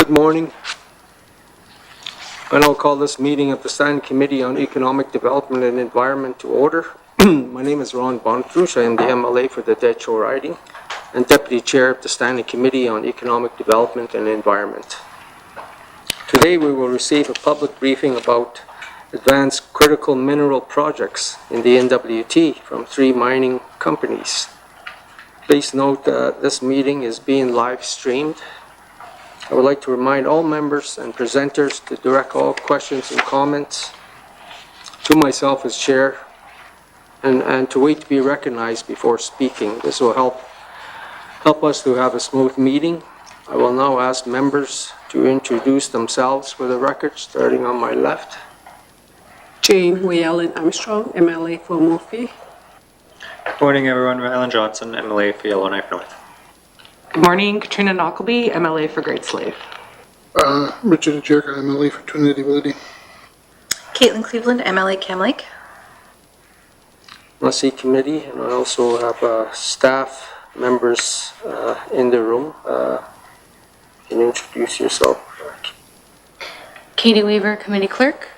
Good morning. And I'll call this meeting of the Standing Committee on Economic Development and Environment to order. My name is Ron Bonfrush. I am the MLA for the Detroit riding and Deputy Chair of the Standing Committee on Economic Development and Environment. Today we will receive a public briefing about advanced critical mineral projects in the NWT from 3 mining companies. Please note that this meeting is being live streamed. I would like to remind all members and presenters to direct all questions and comments to myself as chair and to wait to be recognized before speaking. This will help us to have a smooth meeting. I will now ask members to introduce themselves for the record, starting on my left. Jane Whalen Armstrong, MLA for Morphe. Good morning, everyone. Rylan Johnson, MLA for Yellowknife North. Good morning, Katrina Knockleby, MLA for Great Slave. Richard Jerka, MLA for Trinity Ltd. Caitlin Cleveland, MLA Cam Lake. Must see committee, and I also have staff members in the room. Can you introduce yourself? Katie Weaver, Committee Clerk.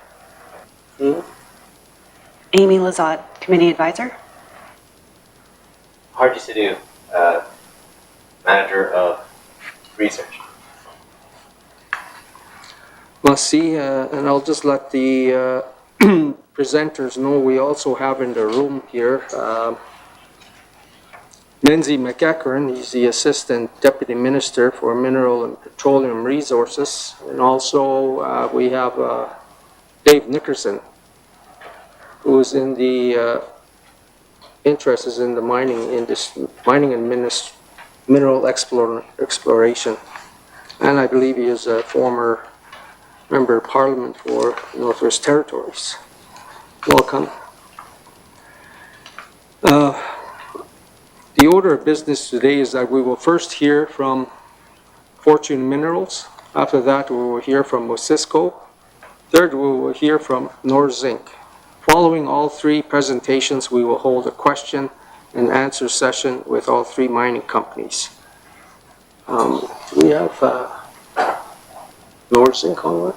Amy Lazat, Committee Advisor. Hardy Sidhu, Manager of Research. Must see, and I'll just let the presenters know we also have in the room here Lindsay McEachern. He's the Assistant Deputy Minister for Mineral and Petroleum Resources, and also we have Dave Nickerson, who is in the interests in the mining industry, mining and mineral exploration, and I believe he is a former Member of Parliament for Northwest Territories. Welcome. The order of business today is that we will first hear from Fortune Minerals. After that, we will hear from Osisko. Third, we will hear from NorZinc. Following all 3 presentations, we will hold a question and answer session with all 3 mining companies. Do we have NorZinc on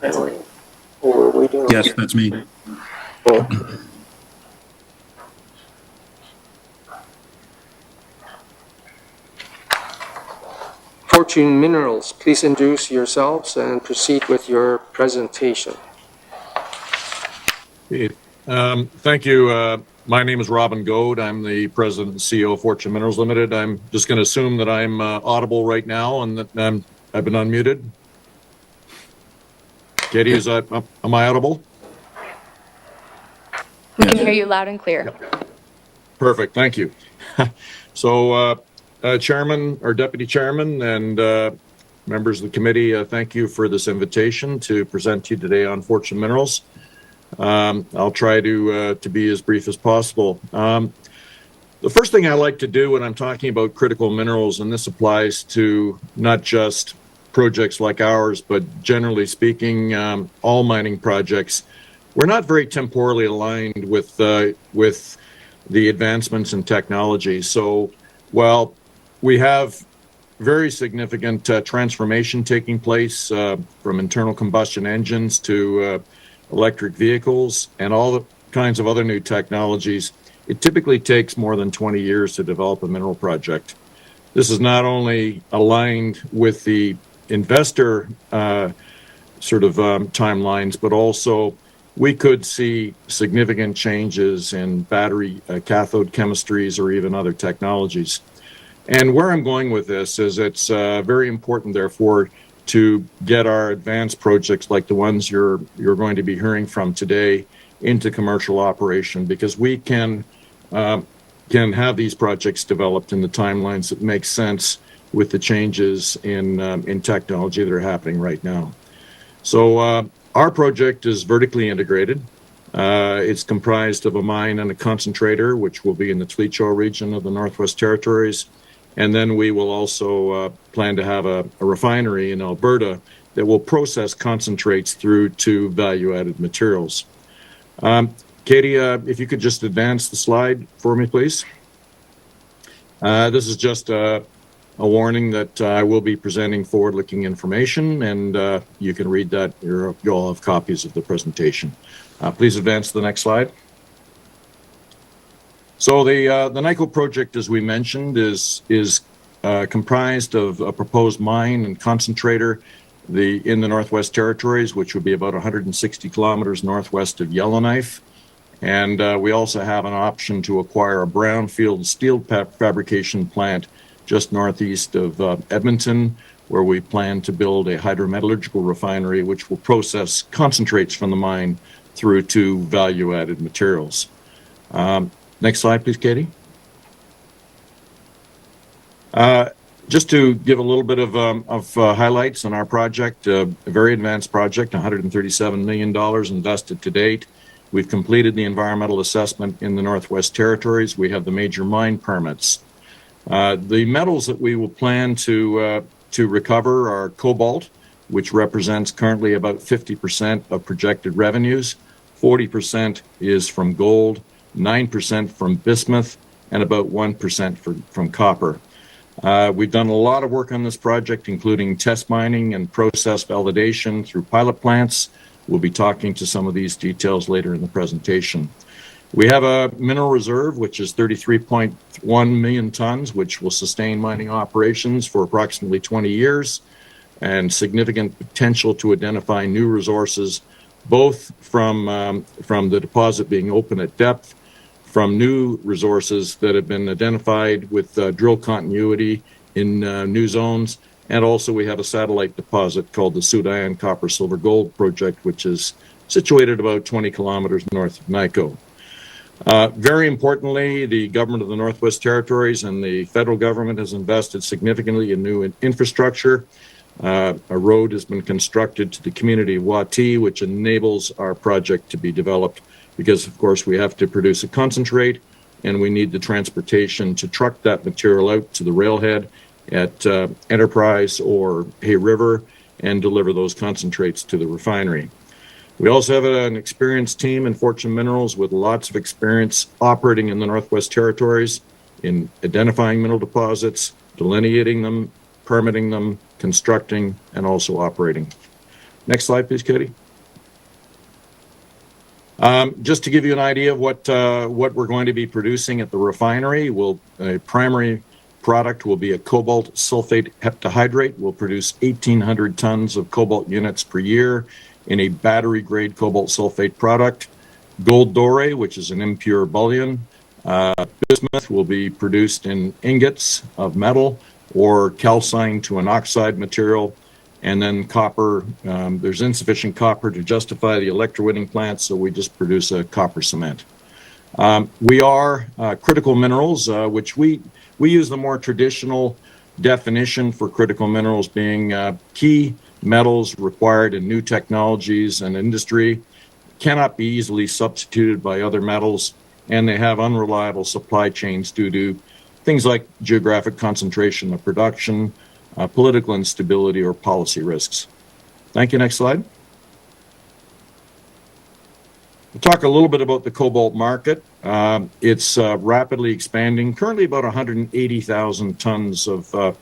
that? We're waiting. Yes, that's me. Oh. Fortune Minerals, please introduce yourselves and proceed with your presentation. Thank you. My name is Robin Goad. I'm the President and CEO of Fortune Minerals Ltd. I'm just going to assume that I'm audible right now and that I've been unmuted. Katie, am I audible? We can hear you loud and clear. Yep. Perfect. Thank you. So, Chairman or Deputy Chairman and members of the committee, thank you for this invitation to present to you today on Fortune Minerals. I'll try to be as brief as possible. The first thing I like to do when I'm talking about critical minerals, and this applies to not just projects like ours, but generally speaking, all mining projects, we're not very temporally aligned with the advancements in technology. So while we have very significant transformation taking place from internal combustion engines to electric vehicles and all the kinds of other new technologies, it typically takes more than 20 years to develop a mineral project. This is not only aligned with the investor timelines, but also we could see significant changes in battery cathode chemistries or even other technologies. And where I'm going with this is it's very important, therefore, to get our advanced projects like the ones you're going to be hearing from today into commercial operation, because we can have these projects developed in the timelines that make sense with the changes in technology that are happening right now. So our project is vertically integrated. It's comprised of a mine and a concentrator, which will be in the Tlicho region of the Northwest Territories. And then we will also plan to have a refinery in Alberta that will process concentrates through to value-added materials. Katie, if you could just advance the slide for me, please. This is just a warning that I will be presenting forward-looking information, and you can read that. You all have copies of the presentation. Please advance to the next slide. So the NICO project, as we mentioned, is comprised of a proposed mine and concentrator in the Northwest Territories, which would be about 160 kilometers northwest of Yellowknife. And we also have an option to acquire a brownfield steel fabrication plant just northeast of Edmonton, where we plan to build a hydrometallurgical refinery, which will process concentrates from the mine through to value-added materials. Next slide, please, Katie. Just to give a little bit of highlights on our project, a very advanced project, $137 million invested to date. We've completed the environmental assessment in the Northwest Territories. We have the major mine permits. The metals that we will plan to recover are cobalt, which represents currently about 50% of projected revenues. 40% is from gold, 9% from bismuth, and about 1% from copper. We've done a lot of work on this project, including test mining and process validation through pilot plants. We'll be talking to some of these details later in the presentation. We have a mineral reserve, which is 33.1 million tons, which will sustain mining operations for approximately 20 years, and significant potential to identify new resources, both from the deposit being open at depth, from new resources that have been identified with drill continuity in new zones. And also we have a satellite deposit called the Soudayan Copper Silver Gold Project, which is situated about 20 kilometers north of NICO. Very importantly, the government of the Northwest Territories and the federal government has invested significantly in new infrastructure. A road has been constructed to the community of Wati, which enables our project to be developed because, of course, we have to produce a concentrate and we need the transportation to truck that material out to the railhead at Enterprise or Hay River and deliver those concentrates to the refinery. We also have an experienced team in Fortune Minerals with lots of experience operating in the Northwest Territories in identifying mineral deposits, delineating them, permitting them, constructing, and also operating. Next slide, please, Katie. Just to give you an idea of what we're going to be producing at the refinery, a primary product will be a cobalt sulfate heptahydrate. We'll produce 1,800 tons of cobalt units per year in a battery-grade cobalt sulfate product. Gold doré, which is an impure bullion. Bismuth will be produced in ingots of metal or calcined to an oxide material. And then copper, there's insufficient copper to justify the electrowinning plant, so we just produce a copper cement. We are critical minerals, which we use the more traditional definition for critical minerals being key metals required in new technologies and industry, cannot be easily substituted by other metals, and they have unreliable supply chains due to things like geographic concentration of production, political instability, or policy risks. Thank you. Next slide. We'll talk a little bit about the cobalt market. It's rapidly expanding. Currently, about 180,000 tons of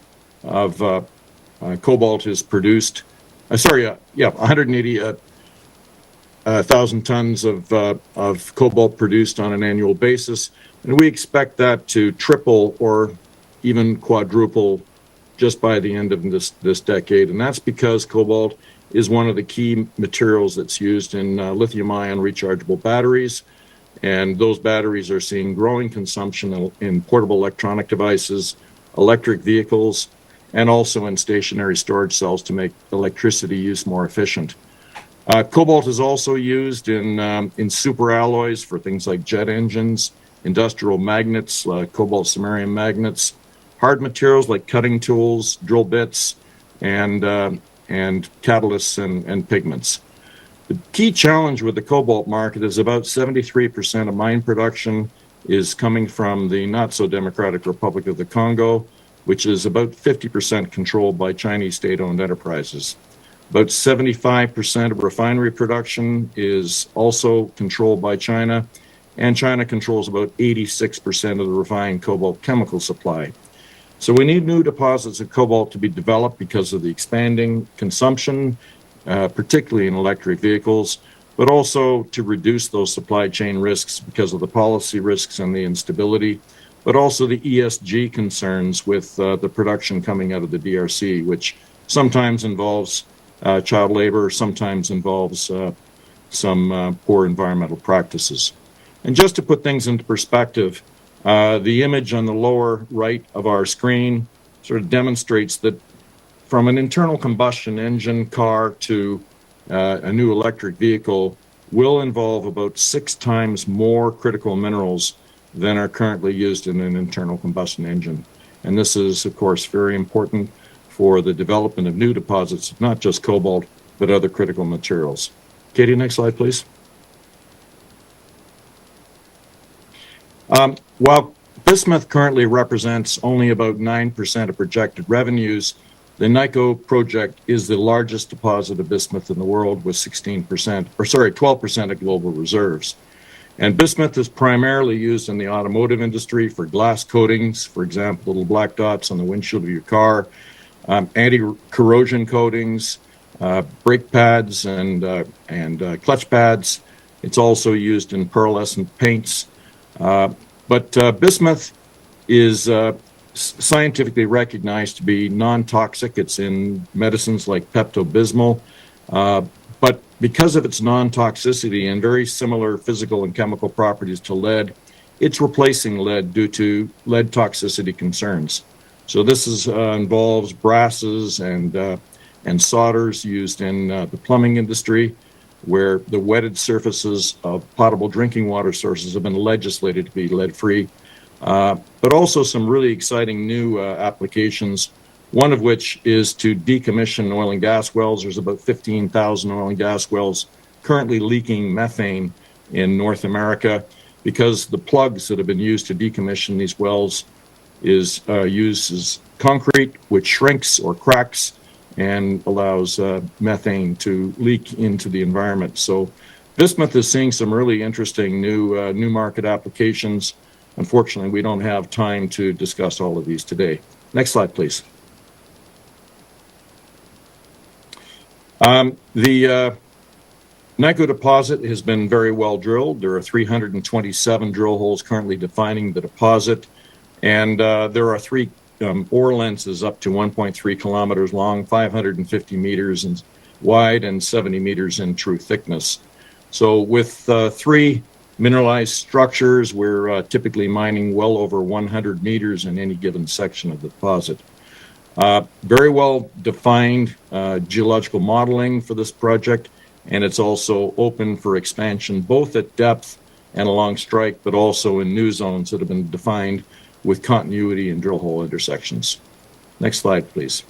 cobalt is produced. 180,000 tons of cobalt produced on an annual basis, and we expect that to triple or even quadruple just by the end of this decade. And that's because cobalt is one of the key materials that's used in lithium-ion rechargeable batteries. And those batteries are seeing growing consumption in portable electronic devices, electric vehicles, and also in stationary storage cells to make electricity use more efficient. Cobalt is also used in superalloys for things like jet engines, industrial magnets, cobalt samarium magnets, hard materials like cutting tools, drill bits, and catalysts and pigments. The key challenge with the cobalt market is about 73% of mine production is coming from the not-so-democratic Republic of the Congo, which is about 50% controlled by Chinese state-owned enterprises. About 75% of refinery production is also controlled by China, and China controls about 86% of the refined cobalt chemical supply. So we need new deposits of cobalt to be developed because of the expanding consumption, particularly in electric vehicles, but also to reduce those supply chain risks because of the policy risks and the instability, but also the ESG concerns with the production coming out of the DRC, which sometimes involves child labor, sometimes involves some poor environmental practices. And just to put things into perspective, the image on the lower right of our screen sort of demonstrates that from an internal combustion engine car to a new electric vehicle will involve about 6 times more critical minerals than are currently used in an internal combustion engine. And this is, of course, very important for the development of new deposits, not just cobalt, but other critical materials. Katie, next slide, please. While bismuth currently represents only about 9% of projected revenues, the NICO project is the largest deposit of bismuth in the world with 12% of global reserves. And bismuth is primarily used in the automotive industry for glass coatings, for example, little black dots on the windshield of your car, anti-corrosion coatings, brake pads and clutch pads. It's also used in pearlescent paints. But bismuth is scientifically recognized to be non-toxic. It's in medicines like Pepto-Bismol. But because of its non-toxicity and very similar physical and chemical properties to lead, it's replacing lead due to lead toxicity concerns. So this involves brasses and solders used in the plumbing industry, where the wetted surfaces of potable drinking water sources have been legislated to be lead-free, but also some really exciting new applications, one of which is to decommission oil and gas wells. There's about 15,000 oil and gas wells currently leaking methane in North America because the plugs that have been used to decommission these wells uses concrete, which shrinks or cracks and allows methane to leak into the environment. So bismuth is seeing some really interesting new market applications. Unfortunately, we don't have time to discuss all of these today. Next slide, please. The NICO deposit has been very well drilled. There are 327 drill holes currently defining the deposit, and there are 3 ore lenses up to 1.3 kilometers long, 550 meters wide, and 70 meters in true thickness. So with 3 mineralized structures, we're typically mining well over 100 meters in any given section of the deposit. Very well defined geological modeling for this project, and it's also open for expansion both at depth and along strike, but also in new zones that have been defined with continuity and drill hole intersections. Next slide, please.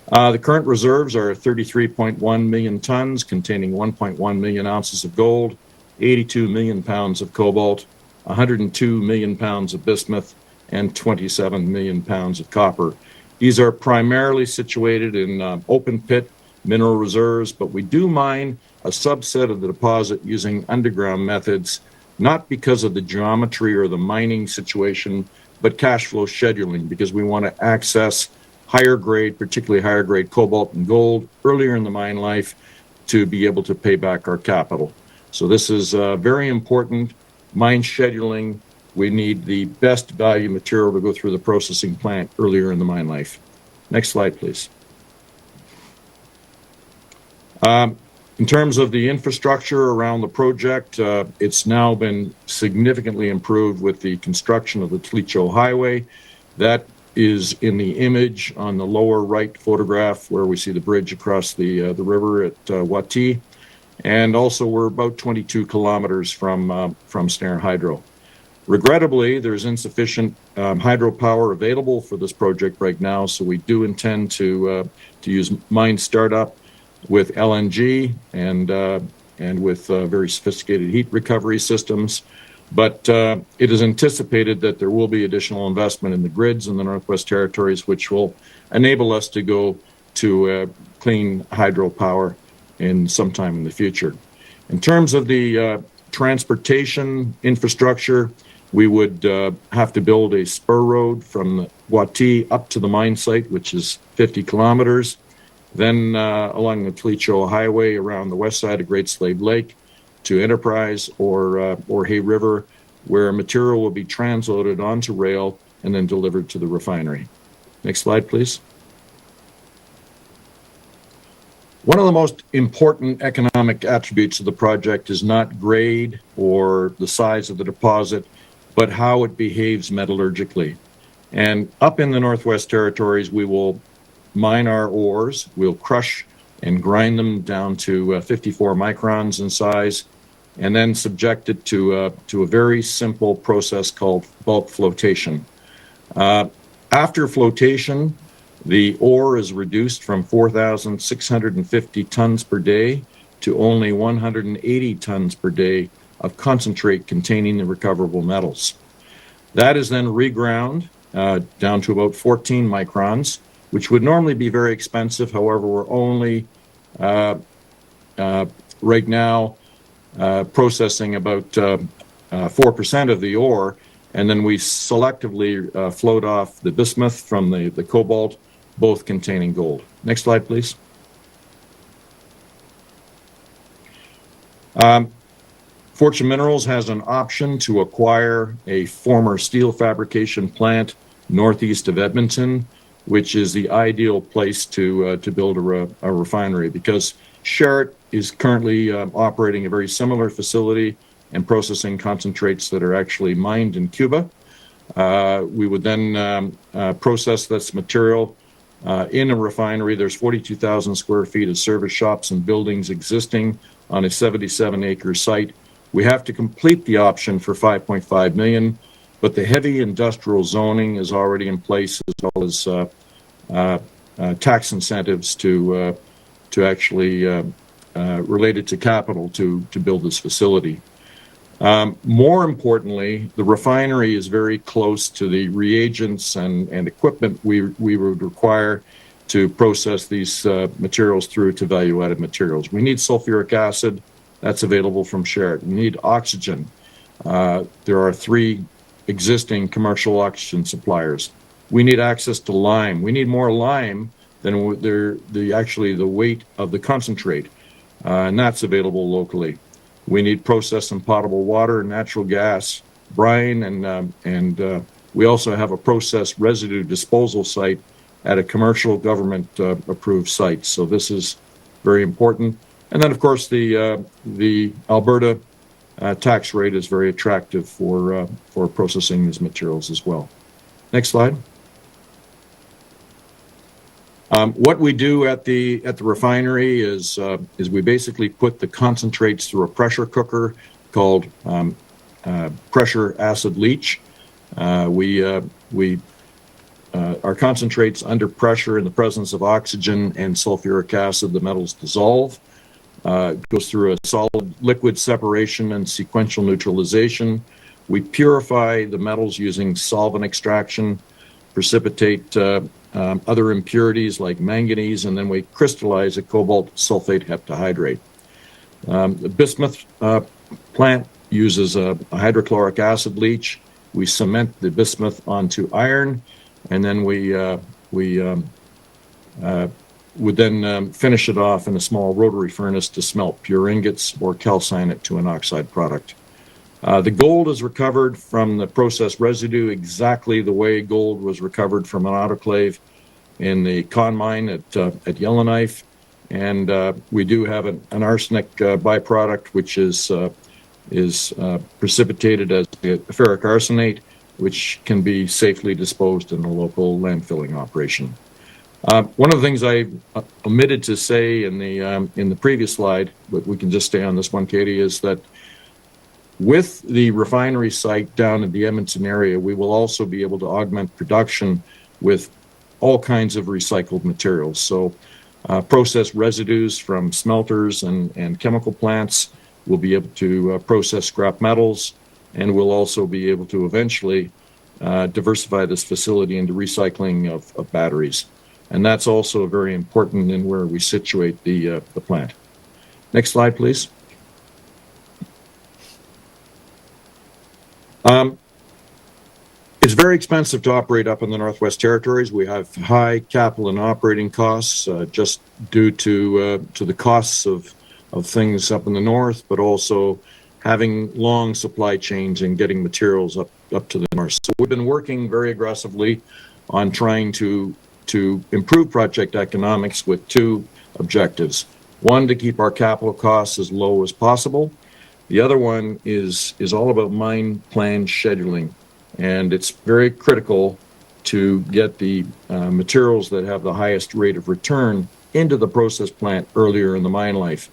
The current reserves are 33.1 million tons containing 1.1 million ounces of gold, 82 million pounds of cobalt, 102 million pounds of bismuth, and 27 million pounds of copper. These are primarily situated in open pit mineral reserves, but we do mine a subset of the deposit using underground methods, not because of the geometry or the mining situation, but cash flow scheduling, because we want to access higher grade, particularly higher grade cobalt and gold earlier in the mine life to be able to pay back our capital. So this is very important. Mine scheduling, we need the best value material to go through the processing plant earlier in the mine life. Next slide, please. In terms of the infrastructure around the project, it's now been significantly improved with the construction of the Tlicho Highway. That is in the image on the lower right photograph where we see the bridge across the river at Wati. And also we're about 22 kilometers from Snare Hydro. Regrettably, there's insufficient hydropower available for this project right now, so we do intend to use mine startup with LNG and with very sophisticated heat recovery systems. But it is anticipated that there will be additional investment in the grids in the Northwest Territories, which will enable us to go to clean hydropower in sometime in the future. In terms of the transportation infrastructure, we would have to build a spur road from Guatee up to the mine site, which is 50 kilometers. Then along the Twitcho Highway around the west side of Great Slave Lake to Enterprise or Hay River, where material will be transloaded onto rail and then delivered to the refinery. Next slide, please. One of the most important economic attributes of the project is not grade or the size of the deposit, but how it behaves metallurgically. And up in the Northwest Territories, we will mine our ores, we'll crush and grind them down to 54 microns in size, and then subject it to a very simple process called bulk flotation. After flotation, the ore is reduced from 4,650 tons per day to only 180 tons per day of concentrate containing the recoverable metals. That is then reground down to about 14 microns, which would normally be very expensive. However, we're only right now processing about 4% of the ore, and then we selectively float off the bismuth from the cobalt, both containing gold. Next slide, please. Fortune Minerals has an option to acquire a former steel fabrication plant northeast of Edmonton, which is the ideal place to build a refinery, because Sherritt is currently operating a very similar facility and processing concentrates that are actually mined in Cuba. We would then process this material in a refinery. There's 42,000 square feet of service shops and buildings existing on a 77-acre site. We have to complete the option for $5.5 million, but the heavy industrial zoning is already in place, as well as tax incentives to actually related to capital to build this facility. More importantly, the refinery is very close to the reagents and equipment we would require to process these materials through to value-added materials. We need sulfuric acid. That's available from Sherritt. We need oxygen. There are 3 existing commercial oxygen suppliers. We need access to lime. We need more lime than actually the weight of the concentrate, and that's available locally. We need processed and potable water, natural gas, brine, and we also have a processed residue disposal site at a commercial government approved site. So this is very important. And then, of course, the Alberta tax rate is very attractive for processing these materials as well. Next slide. What we do at the refinery is we basically put the concentrates through a pressure cooker called pressure acid leach. Our concentrates under pressure in the presence of oxygen and sulfuric acid, the metals dissolve. It goes through a solid liquid separation and sequential neutralization. We purify the metals using solvent extraction, precipitate other impurities like manganese, and then we crystallize a cobalt sulfate heptahydrate. The bismuth plant uses a hydrochloric acid leach. We cement the bismuth onto iron, and then we would then finish it off in a small rotary furnace to smelt pure ingots or calcine it to an oxide product. The gold is recovered from the processed residue exactly the way gold was recovered from an autoclave in the Con mine at Yellowknife. And we do have an arsenic byproduct, which is precipitated as ferric arsenate, which can be safely disposed in a local landfilling operation. One of the things I omitted to say in the previous slide, but we can just stay on this one, Katie, is that with the refinery site down in the Edmonton area, we will also be able to augment production with all kinds of recycled materials. So processed residues from smelters and chemical plants, we'll be able to process scrap metals, and we'll also be able to eventually diversify this facility into recycling of batteries. And that's also very important in where we situate the plant. Next slide, please. It's very expensive to operate up in the Northwest Territories. We have high capital and operating costs just due to the costs of things up in the north, but also having long supply chains and getting materials up to the north. So we've been working very aggressively on trying to improve project economics with two objectives. One, to keep our capital costs as low as possible. The other one is all about mine plan scheduling. And it's very critical to get the materials that have the highest rate of return into the process plant earlier in the mine life.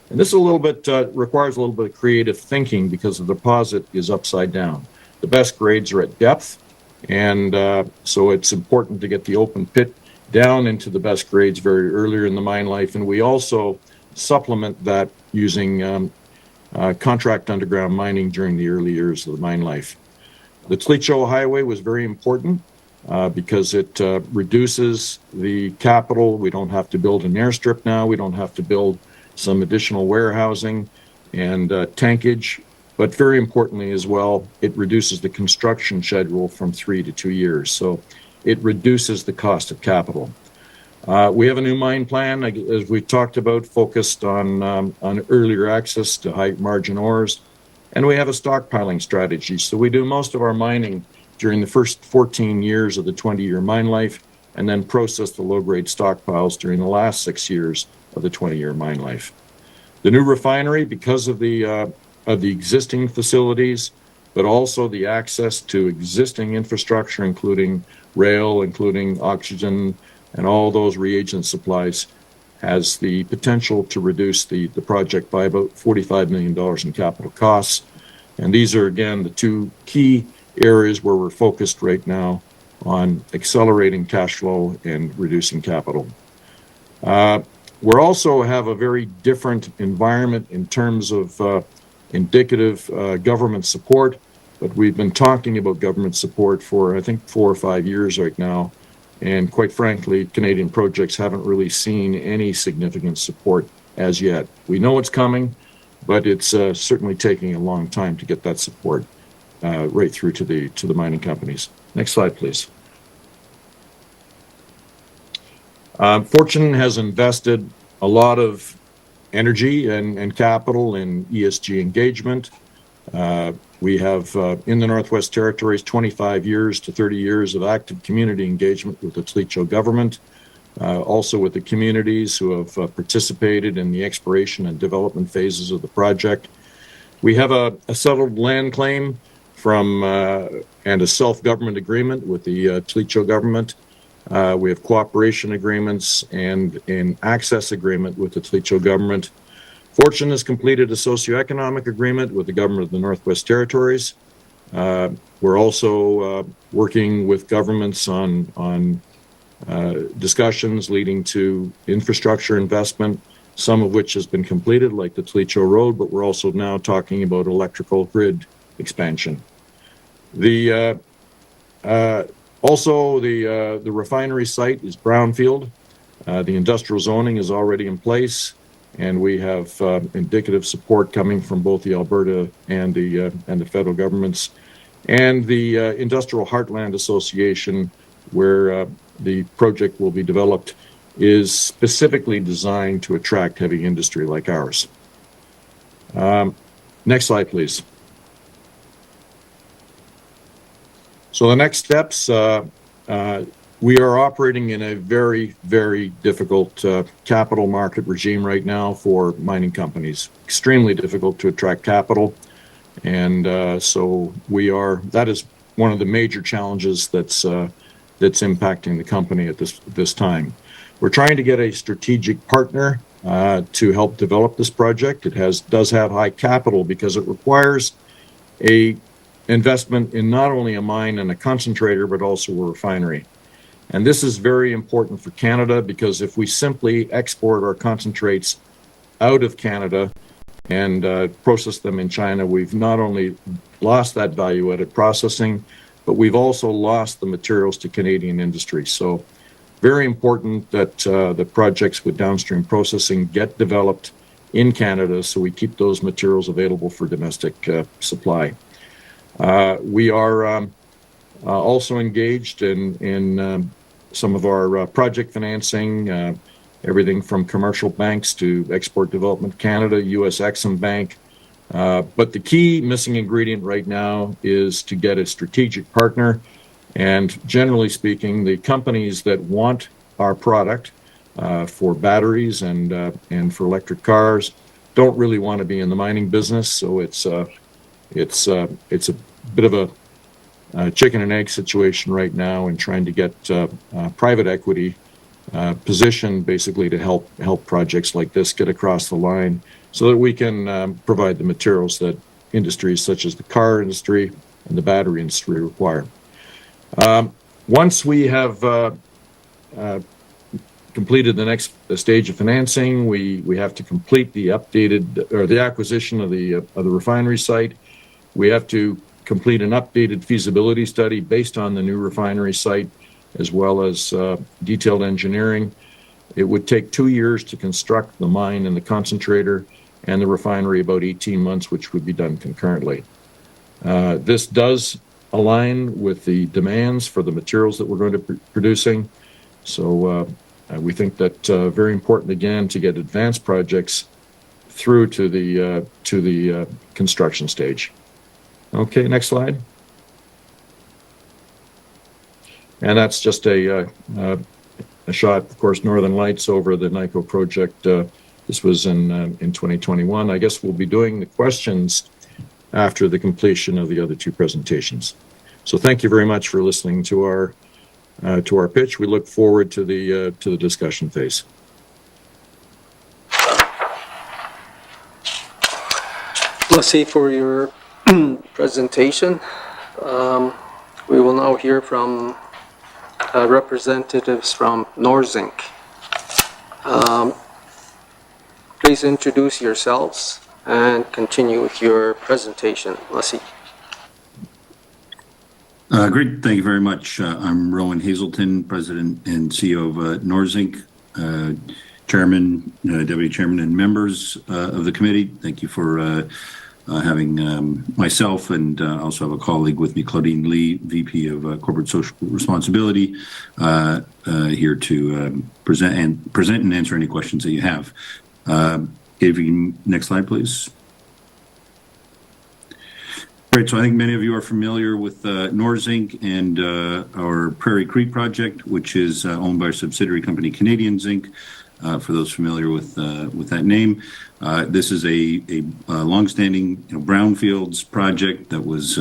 And this is a little bit requires a little bit of creative thinking because the deposit is upside down. The best grades are at depth, and so it's important to get the open pit down into the best grades very earlier in the mine life. And we also supplement that using contract underground mining during the early years of the mine life. The Tlicho Highway was very important because it reduces the capital. We don't have to build an airstrip now. We don't have to build some additional warehousing and tankage. But very importantly as well, it reduces the construction schedule from 3 to 2 years. So it reduces the cost of capital. We have a new mine plan, as we talked about, focused on earlier access to high margin ores. And we have a stockpiling strategy. So we do most of our mining during the first 14 years of the 20-year mine life, and then process the low-grade stockpiles during the last 6 years of the 20-year mine life. The new refinery, because of the existing facilities, but also the access to existing infrastructure, including rail, including oxygen, and all those reagent supplies, has the potential to reduce the project by about $45 million in capital costs. And these are, again, the two key areas where we're focused right now on accelerating cash flow and reducing capital. We also have a very different environment in terms of indicative government support, but we've been talking about government support for, I think, 4 or 5 years right now. And quite frankly, Canadian projects haven't really seen any significant support as yet. We know it's coming, but it's certainly taking a long time to get that support right through to the mining companies. Next slide, please. Fortune has invested a lot of energy and capital in ESG engagement. We have, in the Northwest Territories, 25 years to 30 years of active community engagement with the Tlicho government, also with the communities who have participated in the exploration and development phases of the project. We have a settled land claim from and a self-government agreement with the Tlicho government. We have cooperation agreements and an access agreement with the Tlicho government. Fortune has completed a socioeconomic agreement with the government of the Northwest Territories. We're also working with governments on discussions leading to infrastructure investment, some of which has been completed, like the Tlicho Road, but we're also now talking about electrical grid expansion. Also, the refinery site is brownfield. The industrial zoning is already in place, and we have indicative support coming from both the Alberta and the federal governments, and the Industrial Heartland Association, where the project will be developed, is specifically designed to attract heavy industry like ours. Next slide, please. So the next steps, we are operating in a very, very difficult capital market regime right now for mining companies. Extremely difficult to attract capital. And so that is one of the major challenges that's impacting the company at this time. We're trying to get a strategic partner to help develop this project. It does have high capital because it requires a investment in not only a mine and a concentrator, but also a refinery. And this is very important for Canada because if we simply export our concentrates out of Canada and process them in China, we've not only lost that value-added processing, but we've also lost the materials to Canadian industry. So very important that the projects with downstream processing get developed in Canada so we keep those materials available for domestic supply. We are also engaged in some of our project financing, everything from commercial banks to Export Development Canada, US Exim Bank. But the key missing ingredient right now is to get a strategic partner. And generally speaking, the companies that want our product for batteries and for electric cars don't really want to be in the mining business. So it's a bit of a chicken and egg situation right now, and trying to get private equity position basically to help projects like this get across the line, so that we can provide the materials that industries such as the car industry and the battery industry require. Once we have completed the next stage of financing, we have to complete the the acquisition of the refinery site. We have to complete an updated feasibility study based on the new refinery site, as well as detailed engineering. It would take 2 years to construct the mine and the concentrator, and the refinery about 18 months, which would be done concurrently. This does align with the demands for the materials that we're going to be producing. So we think that very important, again, to get advanced projects through to the construction stage. Okay, next slide. And that's just a shot, of course, Northern Lights over the NICO project. This was in 2021. I guess we'll be doing the questions after the completion of the other two presentations. So thank you very much for listening to our pitch. We look forward to the discussion phase. Let's see, for your presentation. We will now hear from representatives from NorZinc. Please introduce yourselves and continue with your presentation. Leslie. Great, thank you very much. I'm Rowan Hazelton, President and CEO of NorZinc, Chairman, Deputy Chairman, and members of the committee. Thank you for having myself, and also have a colleague with me, Claudine Lee, VP of Corporate Social Responsibility, here to present and answer any questions that you have. If you can, next slide, please. Great, so I think many of you are familiar with NorZinc and our Prairie Creek project, which is owned by our subsidiary company, Canadian Zinc. For those familiar with that name, this is a longstanding brownfields project that was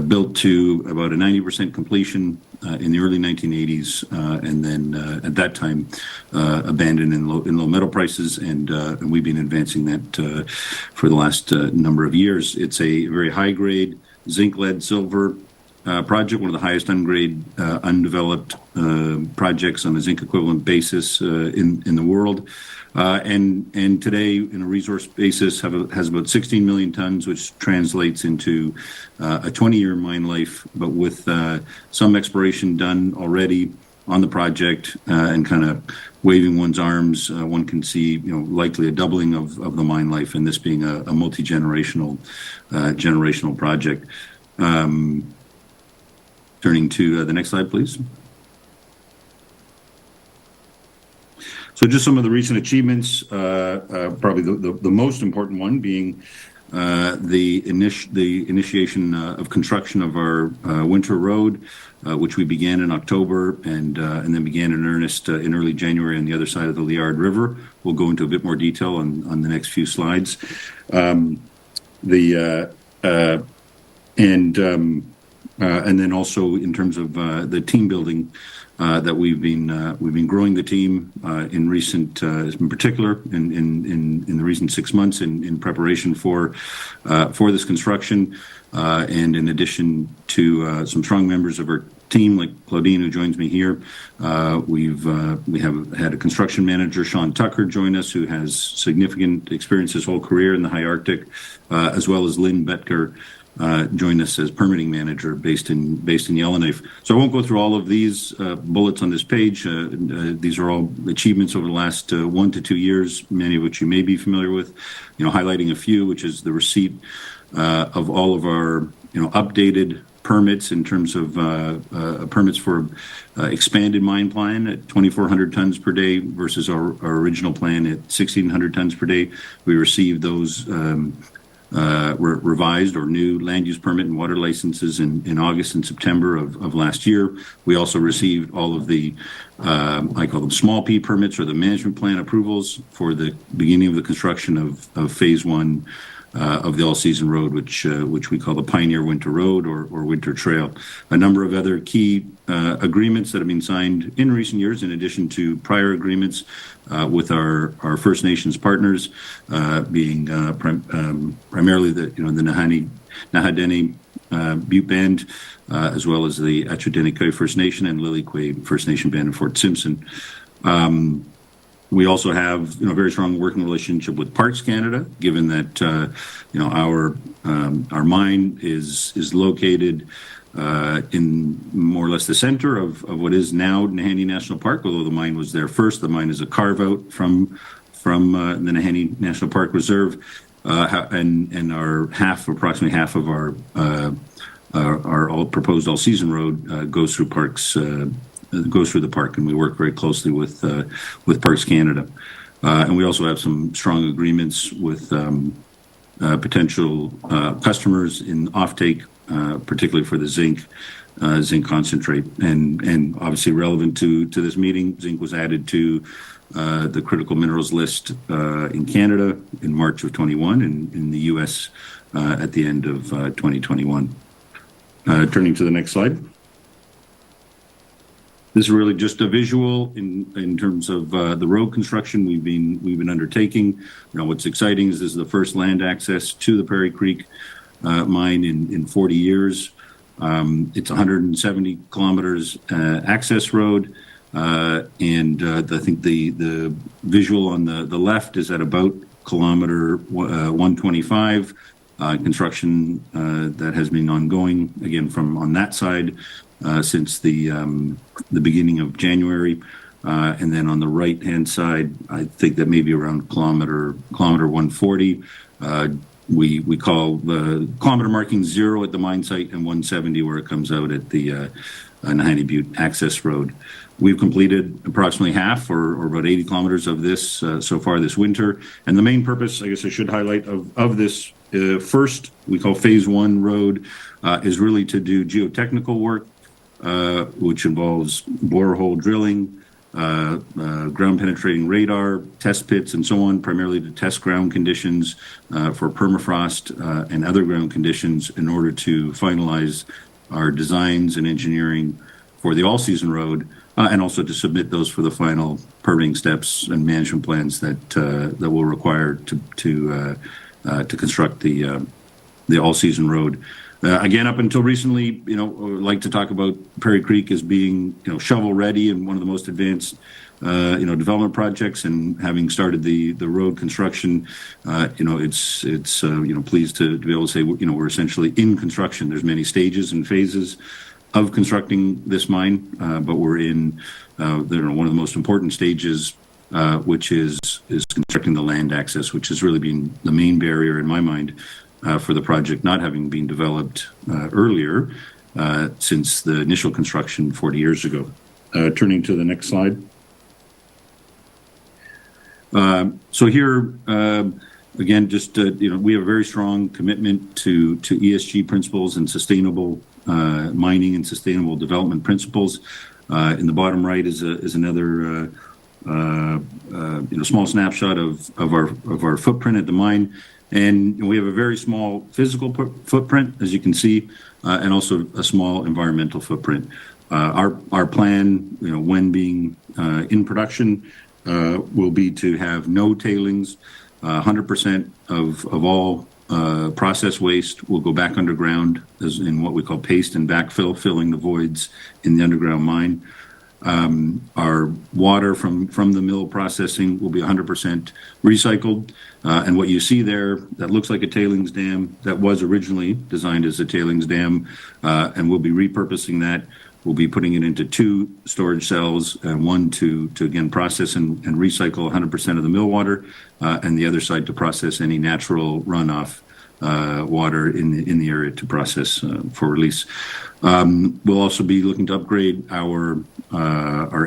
built to about a 90% completion in the early 1980s, and then at that time abandoned in low metal prices, and we've been advancing that for the last number of years. It's a very high grade zinc, lead, silver project, one of the highest undeveloped projects on a zinc equivalent basis in the world, and today, in a resource basis, has about 16 million tons, which translates into a 20-year mine life, but with some exploration done already on the project, and kind of waving one's arms, one can see likely a doubling of the mine life, and this being a multi-generational project. Turning to the next slide, please. So just some of the recent achievements, probably the most important one being the initiation of construction of our winter road, which we began in October and then began in earnest in early January on the other side of the Liard River. We'll go into a bit more detail on the next few slides. And then also in terms of the team building, that we've been growing the team in particular in the recent 6 months in preparation for this construction, and in addition to some strong members of our team like Claudine, who joins me here, we have had a construction manager, Sean Tucker, join us, who has significant experience his whole career in the high Arctic, as well as Lynn Betker, joined us as permitting manager based in Yellowknife. So I won't go through all of these bullets on this page. These are all achievements over the last 1 to 2 years, many of which you may be familiar with. Highlighting a few, which is the receipt of all of our updated permits in terms of permits for expanded mine plan at 2,400 tons per day versus our original plan at 1,600 tons per day. We received those revised or new land use permit and water licenses in August and September of last year. We also received all of the, I call them small P permits or the management plan approvals for the beginning of the construction of phase one of the all-season road, which we call the Pioneer Winter Road or Winter Trail. A number of other key agreements that have been signed in recent years, in addition to prior agreements with our First Nations partners, being primarily the Nahadeni Butte Band, as well as the Achutenikoi First Nation and Lilikwe First Nation Band in Fort Simpson. We also have, a very strong working relationship with Parks Canada, given that, our mine is located in more or less the center of what is now Nahanni National Park, although the mine was there first. The mine is a carve-out from the Nahanni National Park Reserve, and approximately half of our proposed all-season road goes through Parks. Goes through the park, and we work very closely with Parks Canada, and we also have some strong agreements with potential customers in offtake, particularly for the zinc concentrate, and obviously relevant to this meeting. Zinc was added to the critical minerals list in Canada in March of 21, and in the U.S. At the end of 2021. Turning to the next slide. This is really just a visual in terms of the road construction we've been undertaking. What's exciting is this is the first land access to the Prairie Creek mine in 40 years. It's 170 kilometers access road, and I think the visual on the left is at about kilometer 125. Construction that has been ongoing again from on that side since the beginning of January, and then on the right-hand side, I think that maybe around kilometer 140. We call the kilometer marking 0 at the mine site and 170 where it comes out at the Nahanni Butte access road. We've completed approximately half, or about 80 kilometers of this so far this winter. And the main purpose, I guess I should highlight, of this first, we call phase one road, is really to do geotechnical work, which involves borehole drilling, ground penetrating radar, test pits, and so on, primarily to test ground conditions for permafrost and other ground conditions in order to finalize our designs and engineering for the all-season road, and also to submit those for the final permitting steps and management plans that will require to construct the all-season road. Again, up until recently, I like to talk about Prairie Creek as being, shovel ready and one of the most advanced, development projects. And having started the road construction, it's pleased to be able to say, we're essentially in construction. There's many stages and phases of constructing this mine, but we're in one of the most important stages, which is constructing the land access, which has really been the main barrier in my mind for the project not having been developed earlier since the initial construction 40 years ago. Turning to the next slide. So here, again, just, we have a very strong commitment to ESG principles and sustainable mining and sustainable development principles. In the bottom right is another small snapshot of our footprint at the mine. And we have a very small physical footprint, as you can see, and also a small environmental footprint. Our plan, when being in production, will be to have no tailings. 100% of all process waste will go back underground, as in what we call paste and backfill, filling the voids in the underground mine. Our water from the mill processing will be 100% recycled. And what you see there, that looks like a tailings dam, that was originally designed as a tailings dam, and we'll be repurposing that. We'll be putting it into 2 storage cells, and one to again process and recycle 100% of the mill water, and the other side to process any natural runoff water in the area to process for release. We'll also be looking to upgrade our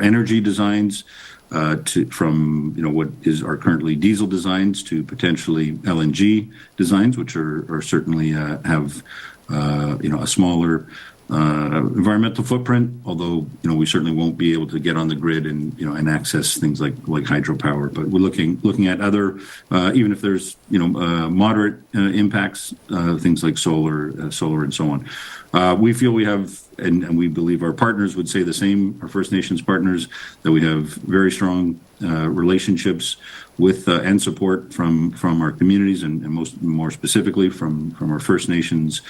energy designs from what is our currently diesel designs to potentially LNG designs, which are certainly have a smaller environmental footprint, although we certainly won't be able to get on the grid and access things like hydropower. But we're looking at other, even if there's moderate impacts, things like solar and so on. We feel we have, and we believe our partners would say the same, our First Nations partners, that we have very strong relationships with and support from our communities, and more specifically from our First Nations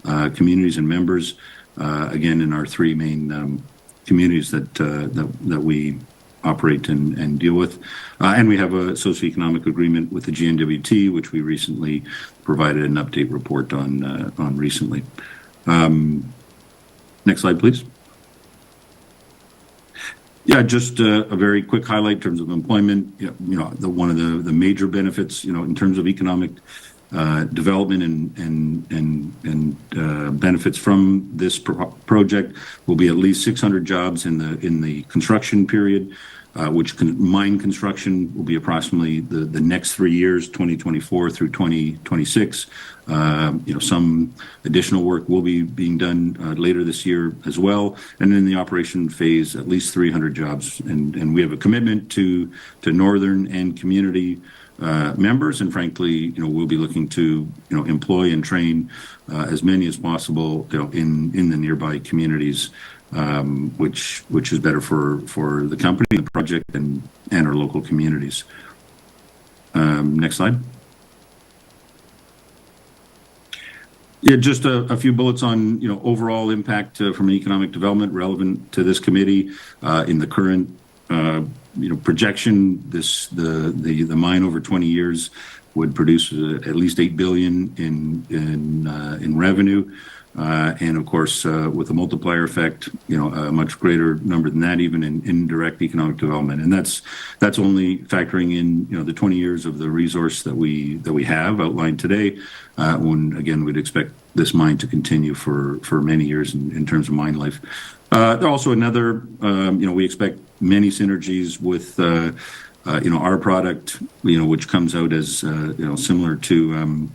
communities and members. Again, in our three main communities that we operate and deal with. And we have a socioeconomic agreement with the GNWT, which we recently provided an update report on recently. Next slide, please. Yeah, just a very quick highlight in terms of employment. One of the major benefits, in terms of economic development and benefits from this project will be at least 600 jobs in the construction period, which mine construction will be approximately the next 3 years, 2024 through 2026. Some additional work will be being done later this year as well. And in the operation phase, at least 300 jobs. And we have a commitment to northern and community members, and frankly, we'll be looking to employ and train as many as possible in the nearby communities, which is better for the company, the project, and our local communities. Next slide. Yeah, just a few bullets on overall impact from an economic development relevant to this committee in the current projection. The mine over 20 years would produce at least $8 billion in revenue, and of course with a multiplier effect, a much greater number than that, even in indirect economic development. And that's only factoring in the 20 years of the resource that we have outlined today. When again we'd expect this mine to continue for many years in terms of mine life. Also another, we expect many synergies with, our product, which comes out as, similar to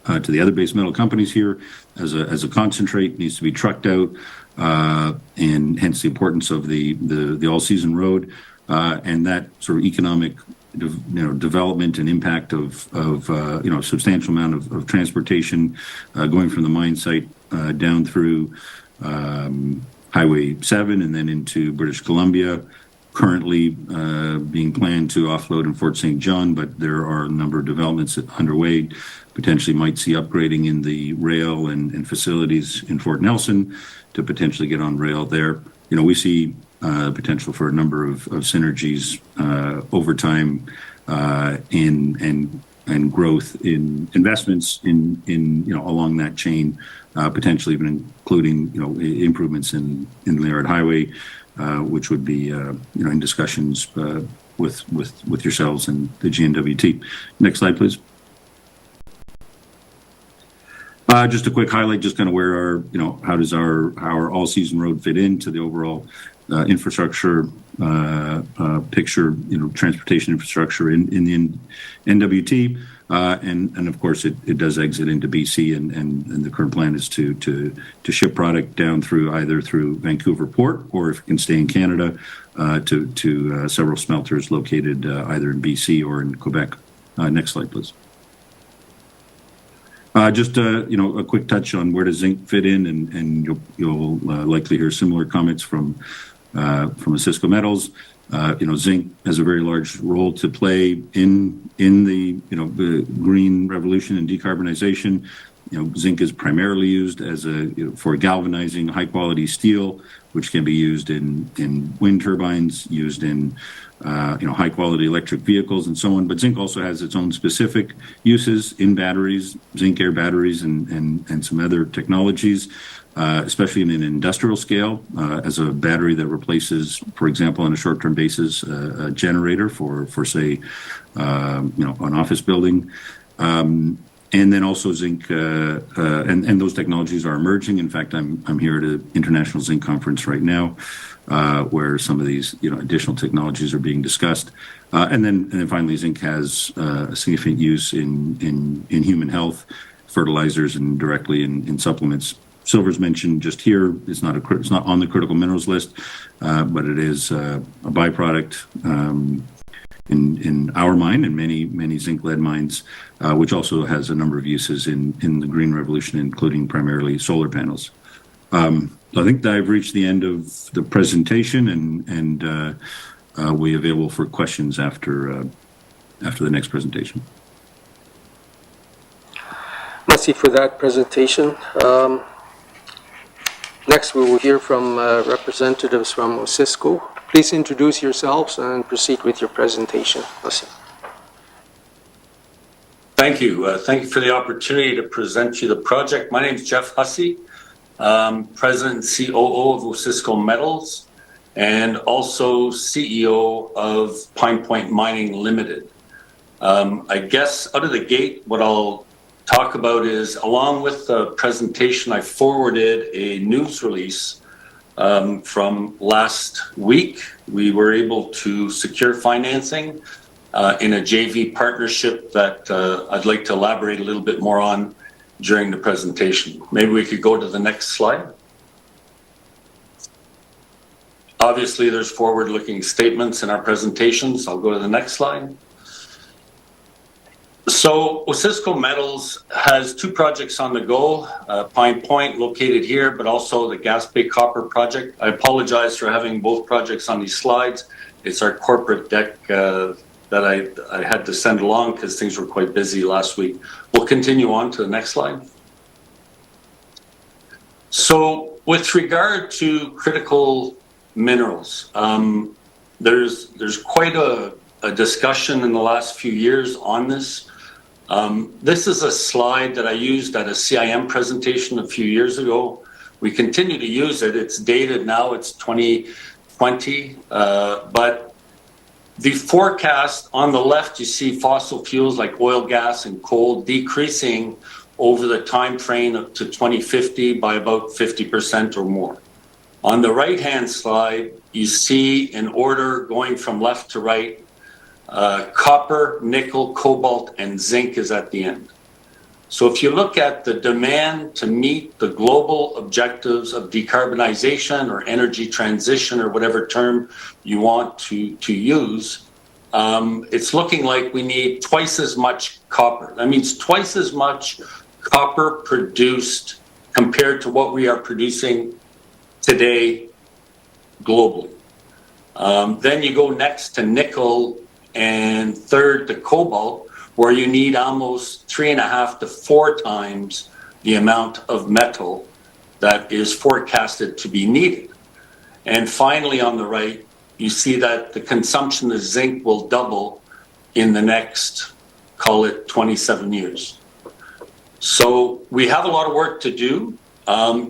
the other base metal companies here, as a concentrate, needs to be trucked out, and hence the importance of the all-season road, and that sort of economic, development and impact of substantial amount of transportation going from the mine site down through Highway 7 and then into British Columbia, currently being planned to offload in Fort St. John, but there are a number of developments underway. Potentially might see upgrading in the rail and facilities in Fort Nelson to potentially get on rail there. We see potential for a number of synergies over time, and growth in investments in along that chain, potentially even including improvements in Laird Highway, which would be in discussions with yourselves and the GNWT. Next slide, please. Just a quick highlight, just kind of where how does our all-season road fit into the overall infrastructure picture, transportation infrastructure in the NWT, and of course it does exit into BC, and the current plan is to ship product down either through Vancouver Port, or if it can stay in Canada, to several smelters located either in BC or in Quebec. Next slide, please. Just a quick touch on where does zinc fit in, and you'll likely hear similar comments from Osisko Metals. Zinc has a very large role to play in the green revolution and decarbonization. Zinc is primarily used for galvanizing high quality steel, which can be used in wind turbines, used in high quality electric vehicles and so on. But zinc also has its own specific uses in batteries, zinc air batteries, and some other technologies, especially in an industrial scale, as a battery that replaces, for example, on a short-term basis, a generator for say, an office building. And then also zinc, and those technologies are emerging. In fact, I'm here at an international zinc conference right now, where some of these additional technologies are being discussed. And then finally, zinc has a significant use in human health, fertilizers, and directly in supplements. Silver's mentioned just here. It's not on the critical minerals list, but it is a byproduct in our mine and many zinc lead mines, which also has a number of uses in the green revolution, including primarily solar panels. I think that I've reached the end of the presentation, and we available for questions after the next presentation. Merci for that presentation. Next, we will hear from representatives from Osisko. Please introduce yourselves and proceed with your presentation. Merci. Thank you. Thank you for the opportunity to present you the project. My name is Jeff Hussey, President and COO of Osisko Metals, and also CEO of Pine Point Mining Limited. I guess out of the gate, what I'll talk about is, along with the presentation, I forwarded a news release from last week. We were able to secure financing in a JV partnership that I'd like to elaborate a little bit more on during the presentation. Maybe we could go to the next slide. Obviously, there's forward-looking statements in our presentations. I'll go to the next slide. So Osisko Metals has two projects on the go, Pine Point located here, but also the Gaspé Copper project. I apologize for having both projects on these slides. It's our corporate deck that I had to send along because things were quite busy last week. We'll continue on to the next slide. So with regard to critical minerals, there's quite a discussion in the last few years on this. This is a slide that I used at a CIM presentation a few years ago. We continue to use it. It's dated now, it's 2020, but the forecast on the left, you see fossil fuels like oil, gas, and coal decreasing over the time frame up to 2050 by about 50% or more. On the right-hand slide, you see in order going from left to right, copper, nickel, cobalt, and zinc is at the end. So if you look at the demand to meet the global objectives of decarbonization or energy transition or whatever term you want to use, it's looking like we need twice as much copper. That means twice as much copper produced compared to what we are producing today globally. Then you go next to nickel, and third to cobalt, where you need almost 3.5 to 4 times the amount of metal that is forecasted to be needed. And finally, on the right, you see that the consumption of zinc will double in the next, call it 27 years. So we have a lot of work to do.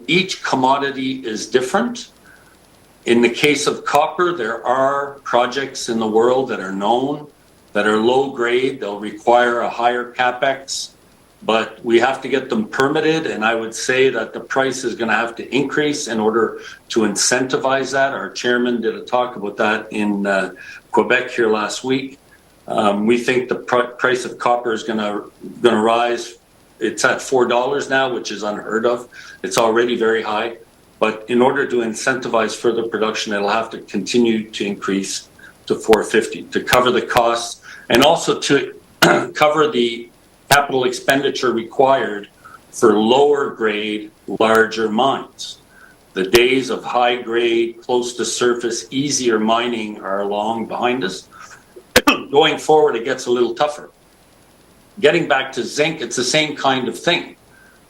Each commodity is different. In the case of copper, there are projects in the world that are known, that are low grade. They'll require a higher capex, but we have to get them permitted. And I would say that the price is going to have to increase in order to incentivize that. Our chairman did a talk about that in Quebec here last week. We think the price of copper is going to rise. It's at $4 now, which is unheard of. It's already very high. But in order to incentivize further production, it'll have to continue to increase to $4.50 to cover the costs and also to cover the capital expenditure required for lower grade, larger mines. The days of high grade, close to surface, easier mining are long behind us. Going forward, it gets a little tougher. Getting back to zinc, it's the same kind of thing.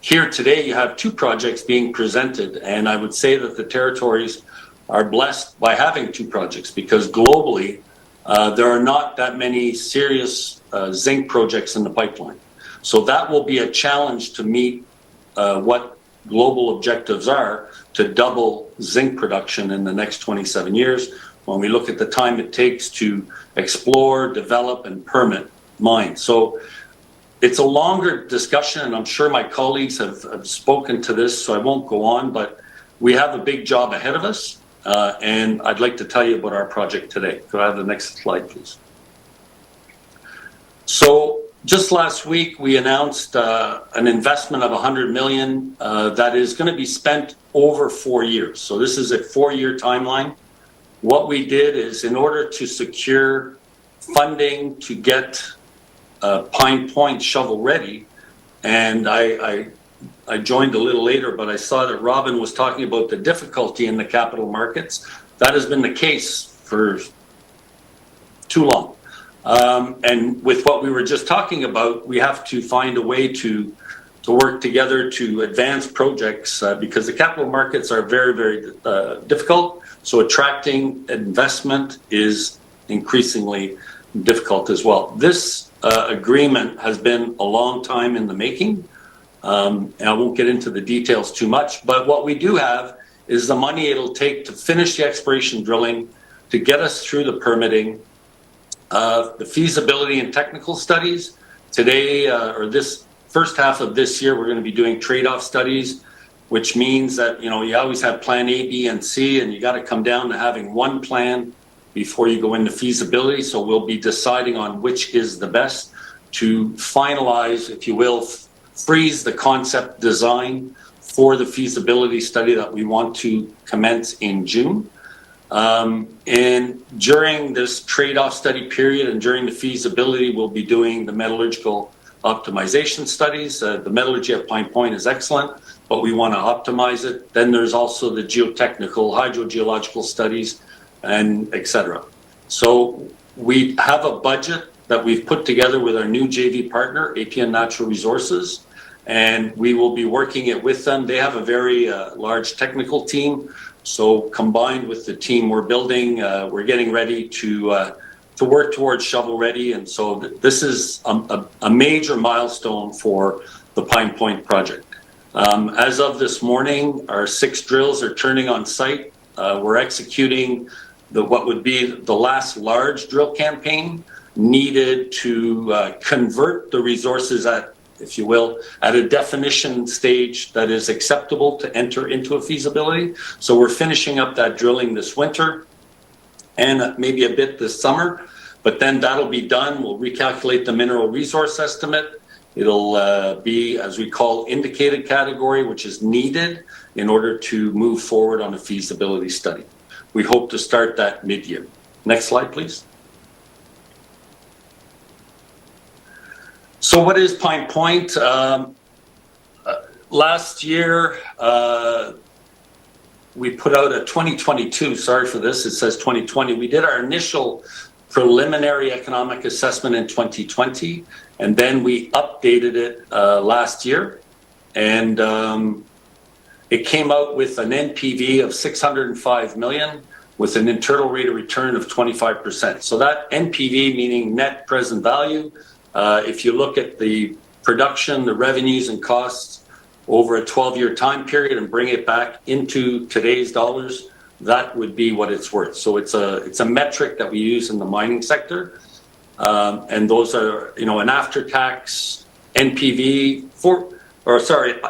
Here today, you have two projects being presented, and I would say that the territories are blessed by having two projects because globally, there are not that many serious zinc projects in the pipeline. So that will be a challenge to meet what global objectives are to double zinc production in the next 27 years when we look at the time it takes to explore, develop, and permit mines. So It's a longer discussion, and I'm sure my colleagues have spoken to this, so I won't go on, but we have a big job ahead of us, and I'd like to tell you about our project today. Could I have the next slide, please? So just last week, we announced an investment of $100 million that is going to be spent over 4 years. So this is a 4-year timeline. What we did is, in order to secure funding to get Pine Point shovel ready, and I joined a little later, but I saw that Robin was talking about the difficulty in the capital markets. That has been the case for too long. And with what we were just talking about, we have to find a way to work together to advance projects because the capital markets are very, very difficult. So attracting investment is increasingly difficult as well. This agreement has been a long time in the making. And I won't get into the details too much, but what we do have is the money it'll take to finish the exploration drilling, to get us through the permitting, the feasibility and technical studies. Today, or this first half of this year, we're going to be doing trade-off studies, which means that, you know, you always have plan A, B, and C, and you got to come down to having one plan before you go into feasibility. So we'll be deciding on which is the best to finalize, if you will, freeze the concept design for the feasibility study that we want to commence in June. And during this trade-off study period and during the feasibility, we'll be doing the metallurgical optimization studies. The metallurgy at Pine Point is excellent, but we want to optimize it. Then there's also the geotechnical, hydrogeological studies, and etc. So we have a budget that we've put together with our new JV partner, APN Natural Resources, and we will be working it with them. They have a very large technical team. So combined with the team we're building, we're getting ready to work towards shovel ready. And so this is a major milestone for the Pine Point project. As of this morning, our 6 drills are turning on site. We're executing what would be the last large drill campaign needed to convert the resources at, if you will, at a definition stage that is acceptable to enter into a feasibility. So we're finishing up that drilling this winter and maybe a bit this summer, but then that'll be done. We'll recalculate the mineral resource estimate. It'll be, as we call, indicated category, which is needed in order to move forward on a feasibility study. We hope to start that mid-year. Next slide, please. So what is Pine Point? Last year, we put out a 2022, sorry for this, it says 2020. We did our initial preliminary economic assessment in 2020, and then we updated it last year. And it came out with an NPV of $605 million with an internal rate of return of 25%. So that NPV, meaning net present value, if you look at the production, the revenues and costs over a 12-year time period and bring it back into today's dollars, that would be what it's worth. So it's a metric that we use in the mining sector. And those are, you know, an after-tax NPV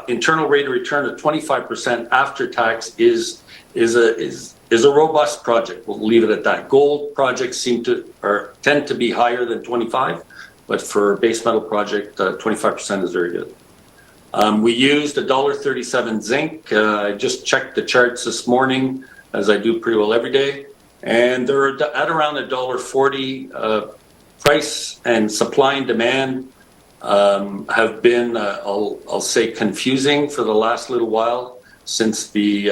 internal rate of return of 25% after tax is a robust project. We'll leave it at that. Gold projects tend to be higher than 25, but for base metal project, 25% is very good. We used $1.37 zinc. I just checked the charts this morning, as I do pretty well every day, and they're at around $1.40. Price and supply and demand have been, I'll say, confusing for the last little while since the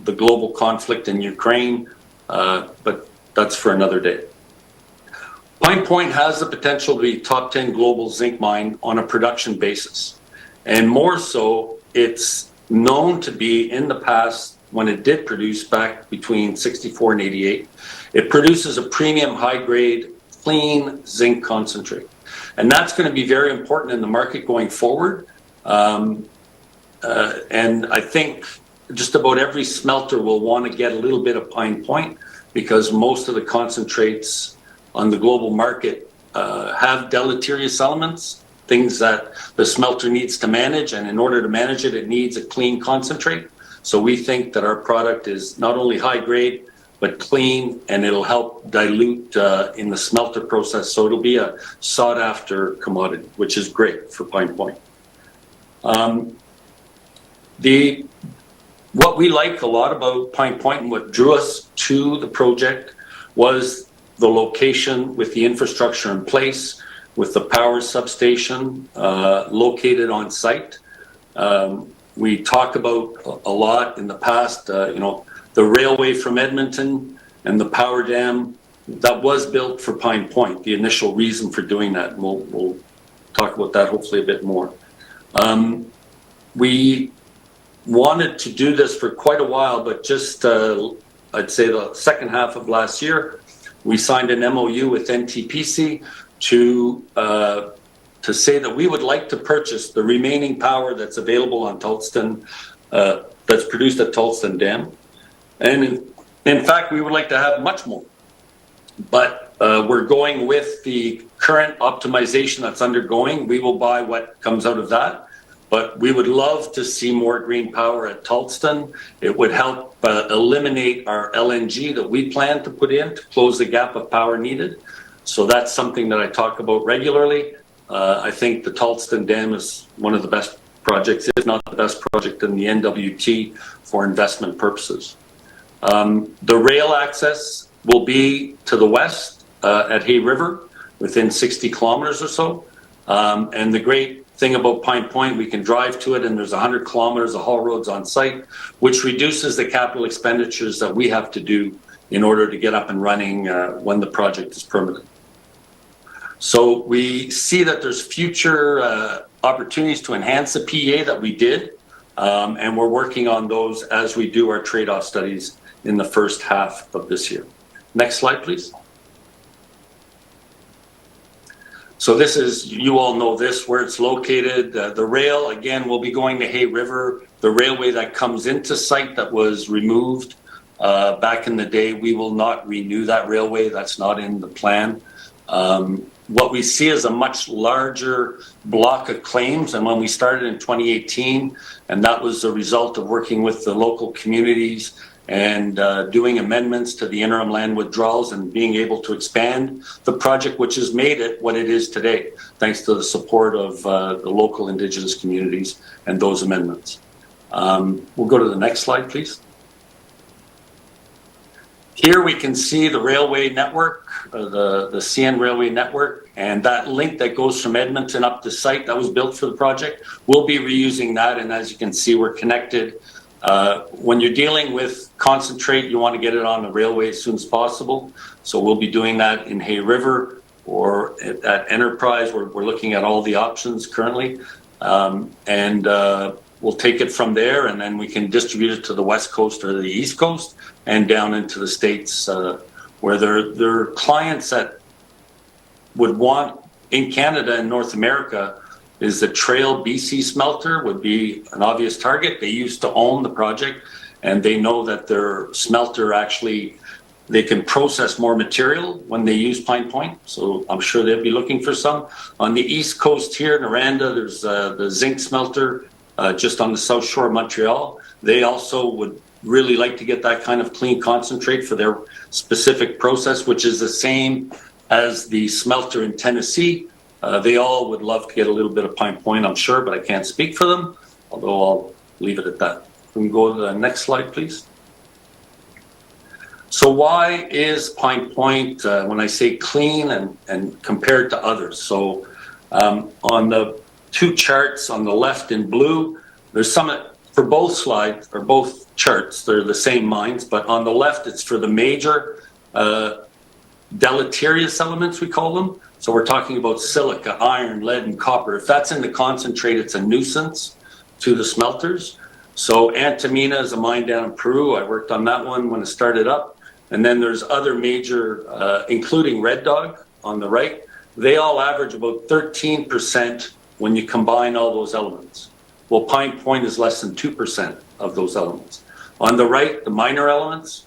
global conflict in Ukraine, but that's for another day. Pine Point has the potential to be top 10 global zinc mine on a production basis. And more so, it's known to be in the past, when it did produce back between 64 and 88, it produces a premium high-grade clean zinc concentrate. And that's going to be very important in the market going forward. And I think just about every smelter will want to get a little bit of Pine Point because most of the concentrates on the global market have deleterious elements. things that the smelter needs to manage, and in order to manage it, it needs a clean concentrate. So we think that our product is not only high grade, but clean, and it'll help dilute in the smelter process. So it'll be a sought after commodity, which is great for Pine Point. What we like a lot about Pine Point and what drew us to the project was the location with the infrastructure in place, with the power substation located on site. We talk about a lot in the past, the railway from Edmonton and the power dam that was built for Pine Point, the initial reason for doing that. And we'll talk about that hopefully a bit more. We wanted to do this for quite a while, but just I'd say the second half of last year, we signed an MOU with NTPC to say that we would like to purchase the remaining power that's available on Tulston, that's produced at Tulston Dam. And in fact, we would like to have much more. But we're going with the current optimization that's undergoing. We will buy what comes out of that. But we would love to see more green power at Tulston. It would help eliminate our LNG that we plan to put in to close the gap of power needed. So that's something that I talk about regularly. I think the Tulston Dam is one of the best projects, if not the best project in the NWT for investment purposes. The rail access will be to the west at Hay River, within 60 kilometers or so. And the great thing about Pine Point, we can drive to it, and there's 100 kilometers of haul roads on site, which reduces the capital expenditures that we have to do in order to get up and running when the project is permitted. So we see that there's future opportunities to enhance the PEA that we did, and we're working on those as we do our trade-off studies in the first half of this year. Next slide, please. So this is, you all know this, where it's located. The rail, again, will be going to Hay River. The railway that comes into site that was removed back in the day, we will not renew that railway. That's not in the plan. What we see is a much larger block of claims than when we started in 2018, and that was a result of working with the local communities and doing amendments to the interim land withdrawals and being able to expand the project, which has made it what it is today, thanks to the support of the local Indigenous communities and those amendments. We'll go to the next slide, please. Here we can see the railway network, the CN railway network, and that link that goes from Edmonton up to site that was built for the project. We'll be reusing that, and as you can see, we're connected. When you're dealing with concentrate, you want to get it on the railway as soon as possible. So we'll be doing that in Hay River or at Enterprise. We're looking at all the options currently. We'll take it from there, and then we can distribute it to the West Coast or the East Coast and down into the States where there are clients that would want in Canada and North America. Is the Trail BC smelter would be an obvious target. They used to own the project, and they know that their smelter actually, they can process more material when they use Pine Point. So I'm sure they'll be looking for some. On the East Coast here in Aranda, there's the zinc smelter just on the south shore of Montreal. They also would really like to get that kind of clean concentrate for their specific process, which is the same as the smelter in Tennessee. They all would love to get a little bit of Pine Point, I'm sure, but I can't speak for them, although I'll leave it at that. We can go to the next slide, please. So why is Pine Point, when I say clean and compared to others? So on the two charts on the left in blue, there's some, for both slides, or both charts, they're the same mines, but on the left, it's for the major deleterious elements, we call them. So we're talking about silica, iron, lead, and copper. If that's in the concentrate, it's a nuisance to the smelters. So Antamina is a mine down in Peru. I worked on that one when it started up. And then there's other major, including Red Dog on the right. They all average about 13% when you combine all those elements. Well, Pine Point is less than 2% of those elements. On the right, the minor elements,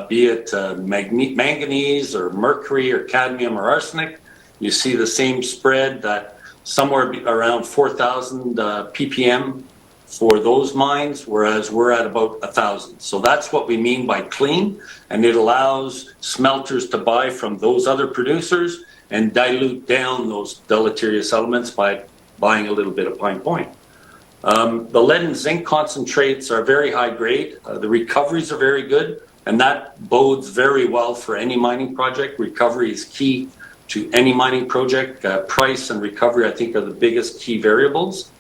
be it manganese or mercury or cadmium or arsenic, you see the same spread that somewhere around 4,000 ppm for those mines, whereas we're at about 1,000. So that's what we mean by clean, and it allows smelters to buy from those other producers and dilute down those deleterious elements by buying a little bit of Pine Point. The lead and zinc concentrates are very high grade. The recoveries are very good, and that bodes very well for any mining project. Recovery is key to any mining project. Price and recovery, I think, are the biggest key variables.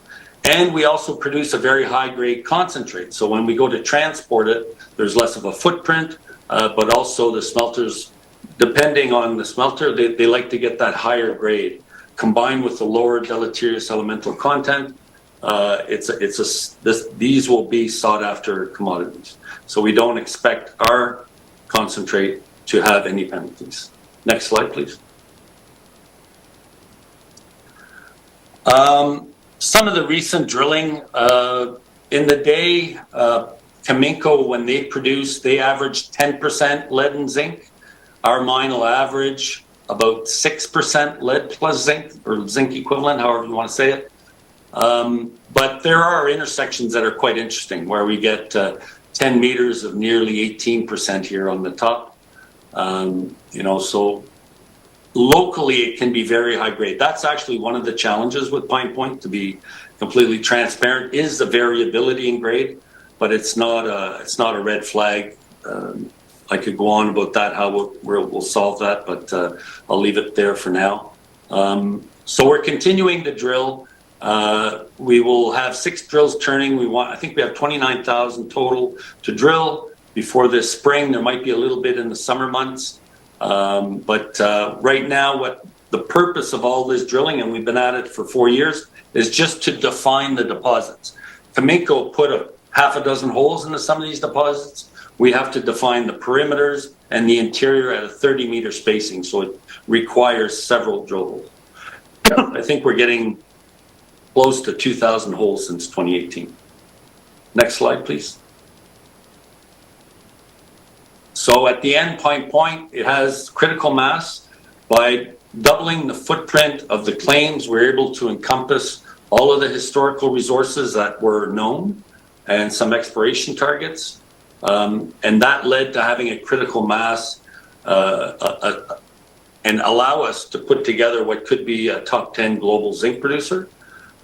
And we also produce a very high-grade concentrate. So when we go to transport it, there's less of a footprint, but also the smelters, depending on the smelter, they like to get that higher grade. Combined with the lower deleterious elemental content, these will be sought-after commodities. So we don't expect our concentrate to have any penalties. Next slide, please. Some of the recent drilling, in the day, Caminco, when they produce, they average 10% lead and zinc. Our mine will average about 6% lead plus zinc, or zinc equivalent, however you want to say it. But there are intersections that are quite interesting, where we get 10 meters of nearly 18% here on the top. So locally, it can be very high grade. That's actually one of the challenges with Pine Point, to be completely transparent, is the variability in grade, but it's not a red flag. I could go on about that, how we'll solve that, but I'll leave it there for now. So we're continuing to drill. We will have 6 drills turning. I think we have 29,000 total to drill before this spring. There might be a little bit in the summer months. But right now, what the purpose of all this drilling, and we've been at it for 4 years, is just to define the deposits. Caminco put half a dozen holes into some of these deposits. We have to define the perimeters and the interior at a 30-meter spacing, so it requires several drill holes. I think we're getting close to 2,000 holes since 2018. Next slide, please. So at the end, Pine Point, it has critical mass. By doubling the footprint of the claims, we're able to encompass all of the historical resources that were known and some exploration targets. And that led to having a critical mass and allow us to put together what could be a top 10 global zinc producer.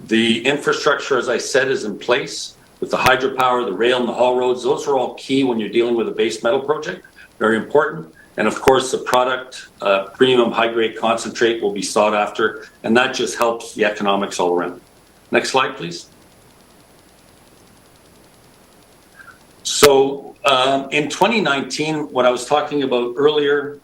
The infrastructure, as I said, is in place with the hydropower, the rail and the haul roads. Those are all key when you're dealing with a base metal project, very important. And of course, the product, premium high-grade concentrate, will be sought after, and that just helps the economics all around. Next slide, please. So in 2019, what I was talking about earlier,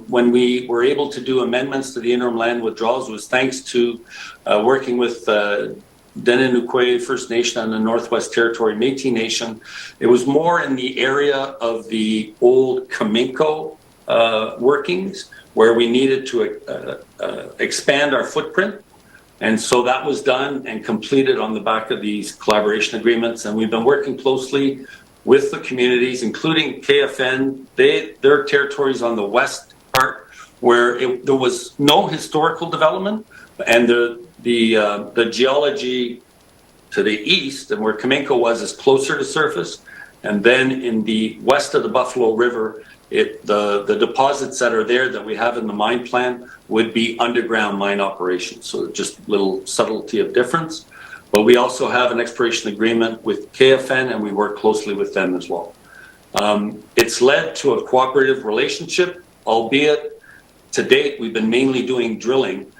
when we were able to do amendments to the interim land withdrawals, was thanks to working with Denenukwe First Nation and the Northwest Territory Métis Nation. It was more in the area of the old Caminco workings, where we needed to expand our footprint. And so that was done and completed on the back of these collaboration agreements. And we've been working closely with the communities, including KFN, their territories on the west part, where there was no historical development, and the geology to the east, and where Caminco was, is closer to surface. And then in the west of the Buffalo River, the deposits that are there that we have in the mine plan would be underground mine operations. So just a little subtlety of difference. But we also have an exploration agreement with KFN, and we work closely with them as well. It's led to a cooperative relationship, albeit to date we've been mainly doing drilling.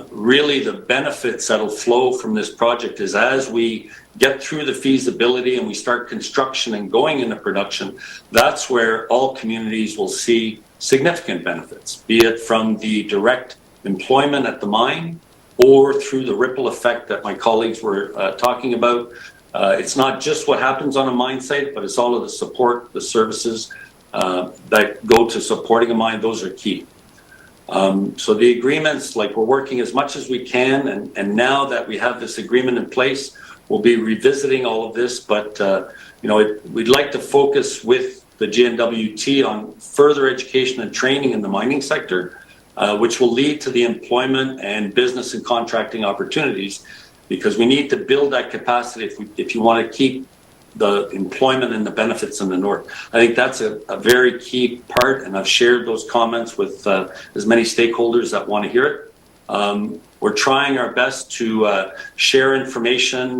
Really the benefits that'll flow from this project is as we get through the feasibility and we start construction and going into production, that's where all communities will see significant benefits, be it from the direct employment at the mine or through the ripple effect that my colleagues were talking about. It's not just what happens on a mine site, but it's all of the support, the services that go to supporting a mine. Those are key. So the agreements, like, we're working as much as we can, and now that we have this agreement in place, we'll be revisiting all of this, but we'd like to focus with the GNWT on further education and training in the mining sector, which will lead to the employment and business and contracting opportunities, because we need to build that capacity if you want to keep the employment and the benefits in the north. I think that's a very key part, and I've shared those comments with as many stakeholders that want to hear it. We're trying our best to share information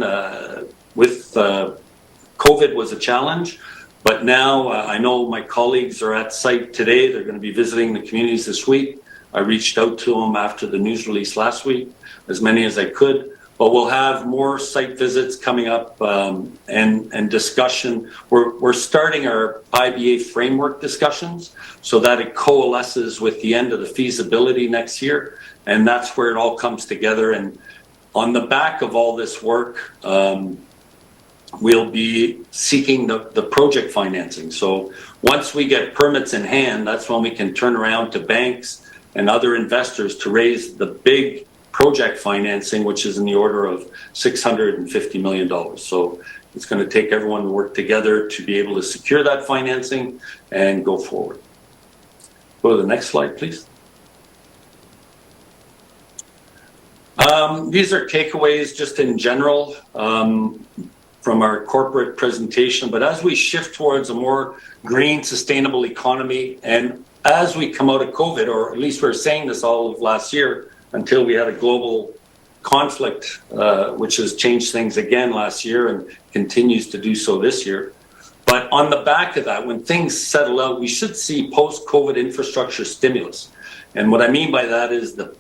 with COVID was a challenge, but now I know my colleagues are at site today. They're going to be visiting the communities this week. I reached out to them after the news release last week, as many as I could. But we'll have more site visits coming up and discussion. We're starting our IBA framework discussions so that it coalesces with the end of the feasibility next year. And that's where it all comes together. And on the back of all this work, we'll be seeking the project financing. So once we get permits in hand, that's when we can turn around to banks and other investors to raise the big project financing, which is in the order of $650 million. So it's going to take everyone to work together to be able to secure that financing and go forward. Go to the next slide, please. These are takeaways just in general from our corporate presentation. But as we shift towards a more green, sustainable economy, and as we come out of COVID, or at least we're saying this all of last year, until we had a global conflict, which has changed things again last year and continues to do so this year. But on the back of that, when things settle out, we should see post-COVID infrastructure stimulus. And what I mean by that is the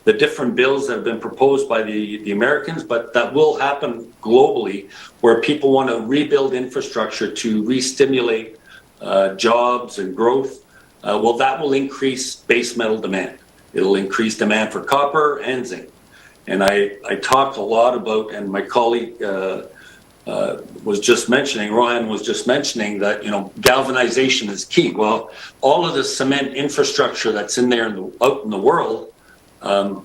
different bills that have been proposed by the Americans, but that will happen globally, where people want to rebuild infrastructure to re-stimulate jobs and growth. Well, that will increase base metal demand. It'll increase demand for copper and zinc. And I talk a lot about, and my colleague was just mentioning, Ryan was just mentioning that, galvanization is key. Well, all of the cement infrastructure that's in there out in the world, all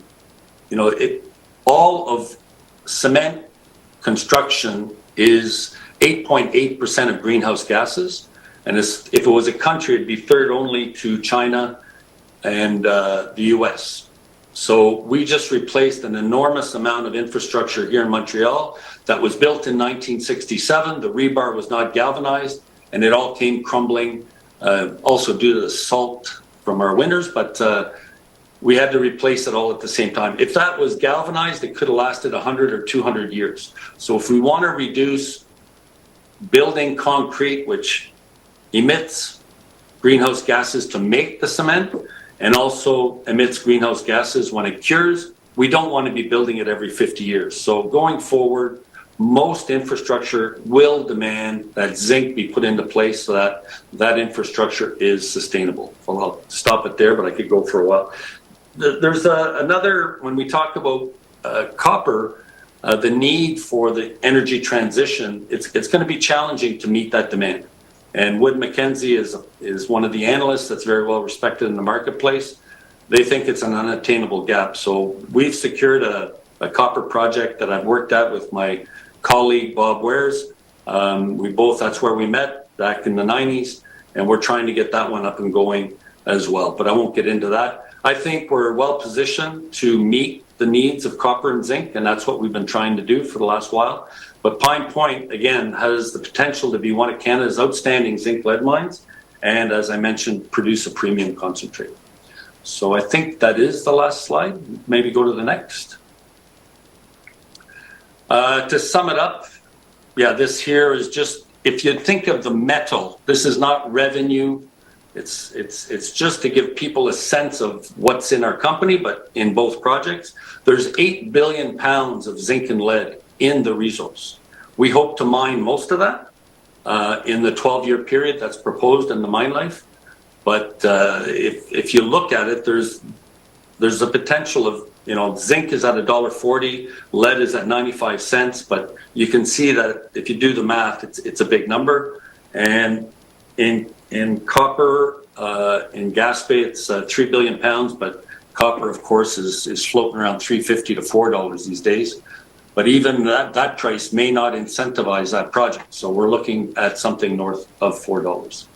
of cement construction is 8.8% of greenhouse gases. And if it was a country, it'd be third only to China and the US. So we just replaced an enormous amount of infrastructure here in Montreal that was built in 1967. The rebar was not galvanized, and it all came crumbling, also due to the salt from our winters, but we had to replace it all at the same time. If that was galvanized, it could have lasted 100 or 200 years. So if we want to reduce building concrete, which emits greenhouse gases to make the cement, and also emits greenhouse gases when it cures, we don't want to be building it every 50 years. So going forward, most infrastructure will demand that zinc be put into place so that that infrastructure is sustainable. Well, I'll stop it there, but I could go for a while. There's another, when we talk about copper, the need for the energy transition, it's going to be challenging to meet that demand. And Wood Mackenzie is one of the analysts that's very well respected in the marketplace. They think it's an unattainable gap. So we've secured a copper project that I've worked at with my colleague, Bob Wares. That's where we met back in the 90s, and we're trying to get that one up and going as well. But I won't get into that. I think we're well positioned to meet the needs of copper and zinc, and that's what we've been trying to do for the last while. But Pine Point, again, has the potential to be one of Canada's outstanding zinc lead mines, and as I mentioned, produce a premium concentrate. So I think that is the last slide. Maybe go to the next. To sum it up, this here is just, if you think of the metal, this is not revenue. It's just to give people a sense of what's in our company, but in both projects, there's 8 billion pounds of zinc and lead in the resource. We hope to mine most of that in the 12-year period that's proposed in the mine life. But if you look at it, there's a potential of, zinc is at $1.40, lead is at 95 cents, but you can see that if you do the math, it's a big number. And in copper, in Gaspé, it's 3 billion pounds, but copper, of course, is floating around $3.50 to $4 these days. But even that price may not incentivize that project. So we're looking at something north of $4.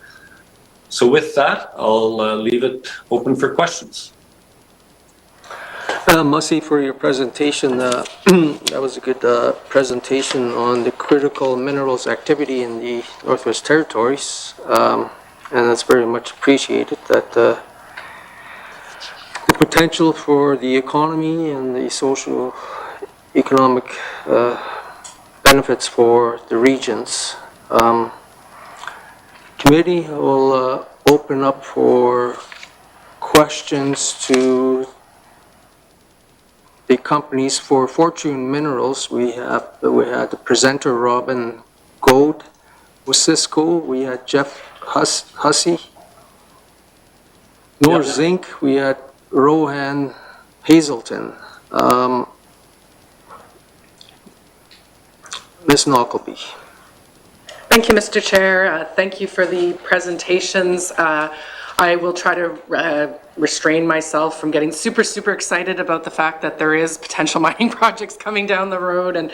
So with that, I'll leave it open for questions. Mussy, for your presentation. That was a good presentation on the critical minerals activity in the Northwest Territories, and that's very much appreciated. That the potential for the economy and the social economic benefits for the regions. Committee will open up for questions to the companies. For Fortune Minerals. We had the presenter Robin Gold. Osisko, we had Jeff Hussey. NorZinc, we had Rohan Hazelton. Ms. Knockleby. Thank you, Mr. Chair. Thank you for the presentations. I will try to restrain myself from getting super excited about the fact that there is potential mining projects coming down the road, and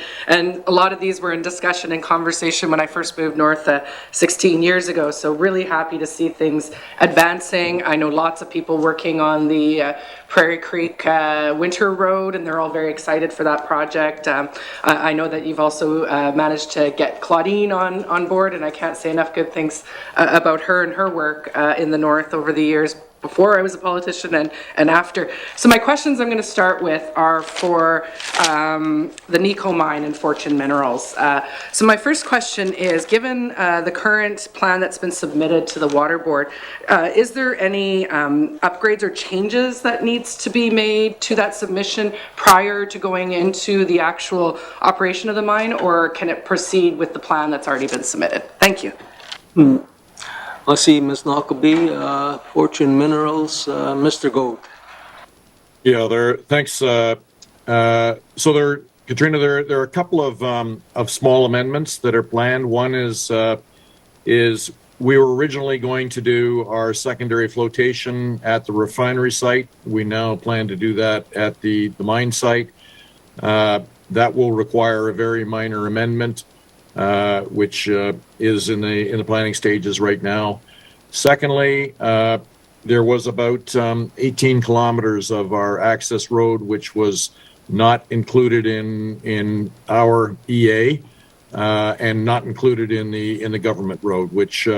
a lot of these were in discussion and conversation when I first moved north 16 years ago. So really happy to see things advancing. I know lots of people working on the Prairie Creek Winter Road, and they're all very excited for that project. I know that you've also managed to get Claudine on board, and I can't say enough good things about her and her work in the north over the years, before I was a politician and after. So my questions I'm going to start with are for the Nico mine and Fortune Minerals. So my first question is, given the current plan that's been submitted to the Water Board, is there any upgrades or changes that needs to be made to that submission prior to going into the actual operation of the mine, or can it proceed with the plan that's already been submitted? Thank you. I see Ms. Knockleby, Fortune Minerals, Mr. Gold. Yeah, thanks. So Katrina, there are a couple of small amendments that are planned. One is we were originally going to do our secondary flotation at the refinery site. We now plan to do that at the mine site. That will require a very minor amendment, which is in the planning stages right now. Secondly, there was about 18 kilometers of our access road which was not included in our EA and not included in the government road, which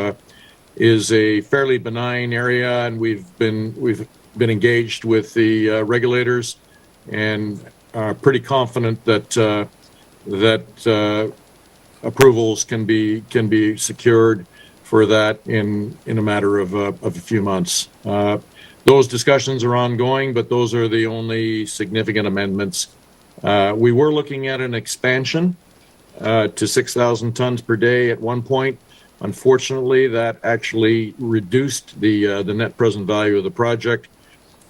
is a fairly benign area, and we've been engaged with the regulators and are pretty confident that approvals can be secured for that in a matter of a few months. Those discussions are ongoing, but those are the only significant amendments. We were looking at an expansion to 6,000 tons per day at one point. Unfortunately, that actually reduced the net present value of the project.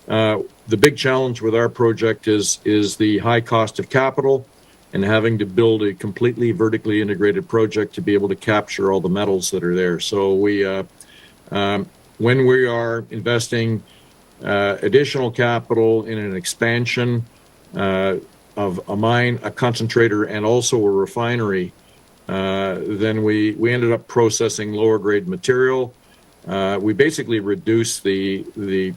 The big challenge with our project is the high cost of capital and having to build a completely vertically integrated project to be able to capture all the metals that are there. So when we are investing additional capital in an expansion of a mine, a concentrator, and also a refinery, then we ended up processing lower grade material. We basically reduced the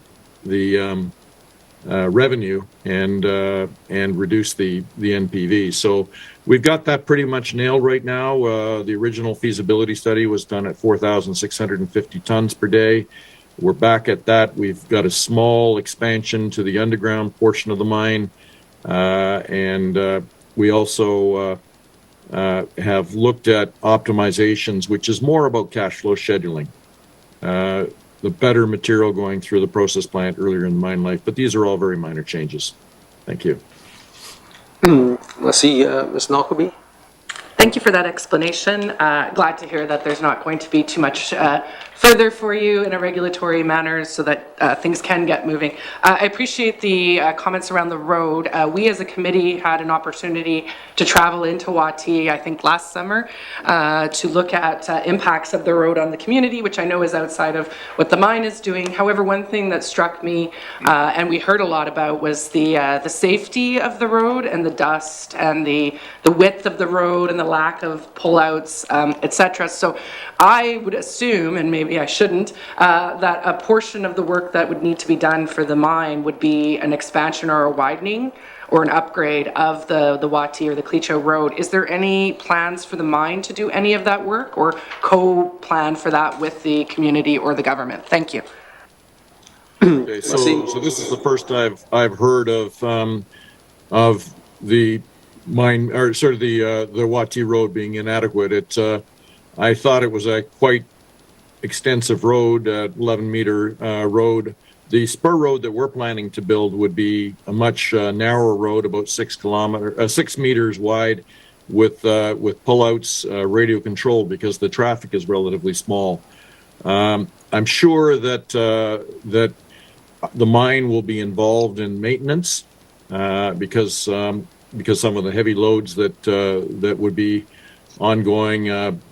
revenue and reduce the NPV. So we've got that pretty much nailed right now. The original feasibility study was done at 4,650 tons per day. We're back at that. We've got a small expansion to the underground portion of the mine, and we also have looked at optimizations, which is more about cash flow scheduling. The better material going through the process plant earlier in mine life, but these are all very minor changes. Thank you. I see Ms. Knockleby. Thank you for that explanation. Glad to hear that there's not going to be too much further for you in a regulatory manner so that things can get moving. I appreciate the comments around the road. We as a committee had an opportunity to travel into Wati, I think last summer, to look at impacts of the road on the community, which I know is outside of what the mine is doing. However, one thing that struck me, and we heard a lot about, was the safety of the road and the dust and the width of the road and the lack of pullouts, et cetera. So I would assume, and maybe I shouldn't, that a portion of the work that would need to be done for the mine would be an expansion or a widening or an upgrade of the Wati or the Clecho Road. Is there any plans for the mine to do any of that work or co-plan for that with the community or the government? Thank you. Okay, so this is the first I've heard of the mine, or sort of the Wati Road being inadequate. I thought it was a quite extensive road, 11-meter road. The spur road that we're planning to build would be a much narrower road, about 6 meters wide, with pullouts, radio controlled, because the traffic is relatively small. I'm sure that the mine will be involved in maintenance because some of the heavy loads that would be ongoing,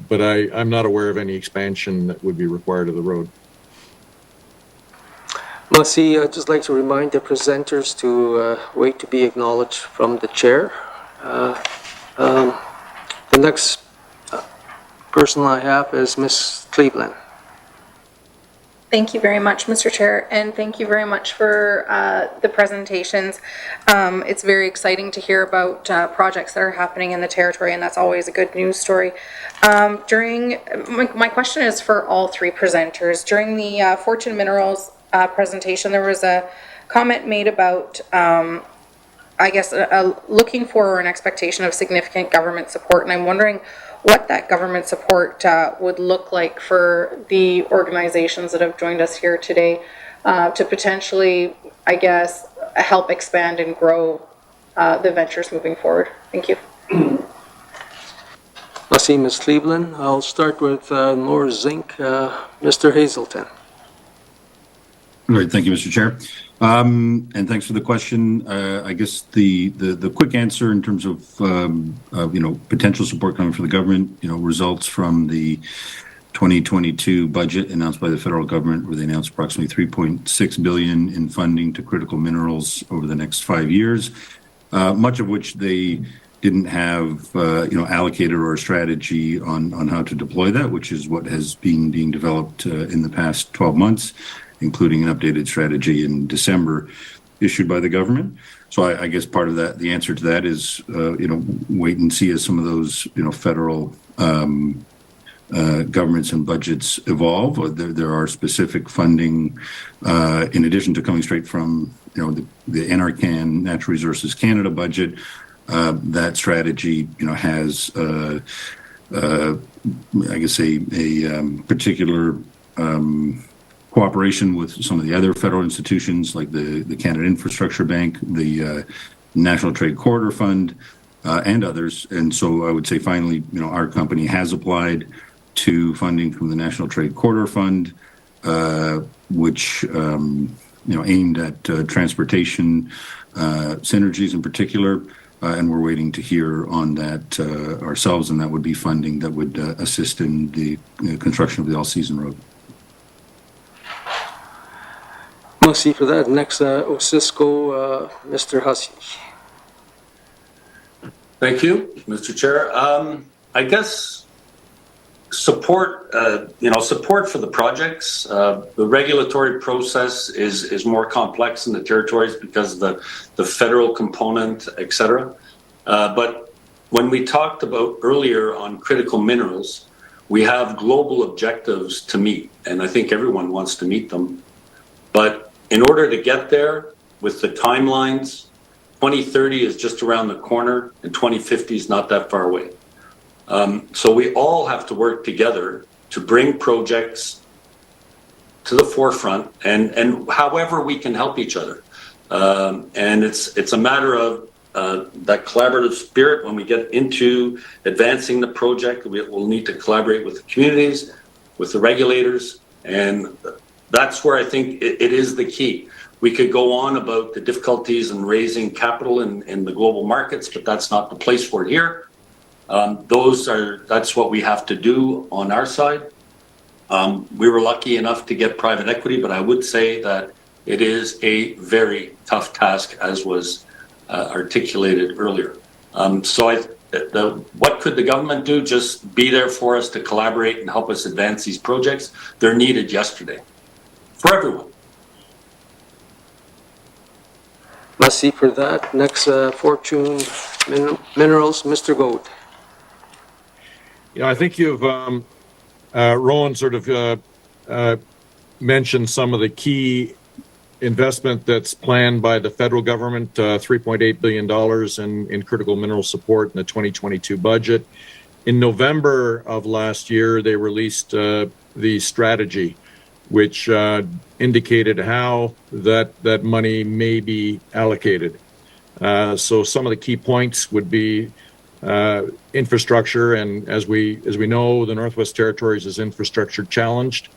but I'm not aware of any expansion that would be required of the road. Merci. I'd just like to remind the presenters to wait to be acknowledged from the chair. The next person I have is Ms. Cleveland. Thank you very much, Mr. Chair, and thank you very much for the presentations. It's very exciting to hear about projects that are happening in the territory, and that's always a good news story. My question is for all three presenters. During the Fortune Minerals presentation, there was a comment made about, I guess, looking for an expectation of significant government support, and I'm wondering what that government support would look like for the organizations that have joined us here today to potentially, I guess, help expand and grow the ventures moving forward. Thank you. Merci, Ms. Cleveland. I'll start with NorZinc, Mr. Hazelton. All right, thank you, Mr. Chair. And thanks for the question. I guess the quick answer in terms of potential support coming from the government, results from the 2022 budget announced by the federal government, where they announced approximately $3.6 billion in funding to critical minerals over the next 5 years, much of which they didn't have allocated or a strategy on how to deploy that, which is what has been being developed in the past 12 months. Including an updated strategy in December issued by the government. So I guess part of that, the answer to that is, wait and see as some of those, federal governments and budgets evolve. There are specific funding, in addition to coming straight from, the NRCan, Natural Resources Canada budget. That strategy, has, I guess, a particular cooperation with some of the other federal institutions like the Canada Infrastructure Bank, the National Trade Corridor Fund, and others. And so I would say finally, our company has applied to funding from the National Trade Corridor Fund, which, aimed at transportation synergies in particular. And we're waiting to hear on that ourselves, and that would be funding that would assist in the construction of the all-season road. Merci for that. Next, Osisko, Mr. Hussey. Thank you, Mr. Chair. I guess support for the projects. The regulatory process is more complex in the territories because of the federal component, et cetera. But when we talked about earlier on critical minerals, we have global objectives to meet, and I think everyone wants to meet them. But in order to get there with the timelines, 2030 is just around the corner and 2050 is not that far away. So we all have to work together to bring projects to the forefront and however we can help each other. And it's a matter of that collaborative spirit. When we get into advancing the project, we'll need to collaborate with the communities, with the regulators, and that's where I think it is the key. We could go on about the difficulties in raising capital in the global markets, but that's not the place for it here. That's what we have to do on our side. We were lucky enough to get private equity, but I would say that it is a very tough task, as was articulated earlier. So What could the government do? Just be there for us to collaborate and help us advance these projects. They're needed yesterday for everyone. Merci for that. Next, Fortune Minerals, Mr. Gold. Yeah, I think you've, Rowan sort of mentioned some of the key investment that's planned by the federal government, $3.8 billion in critical mineral support in the 2022 budget. In November of last year, they released the strategy, which indicated how that money may be allocated. So some of the key points would be infrastructure, and as we know, the Northwest Territories is infrastructure challenged,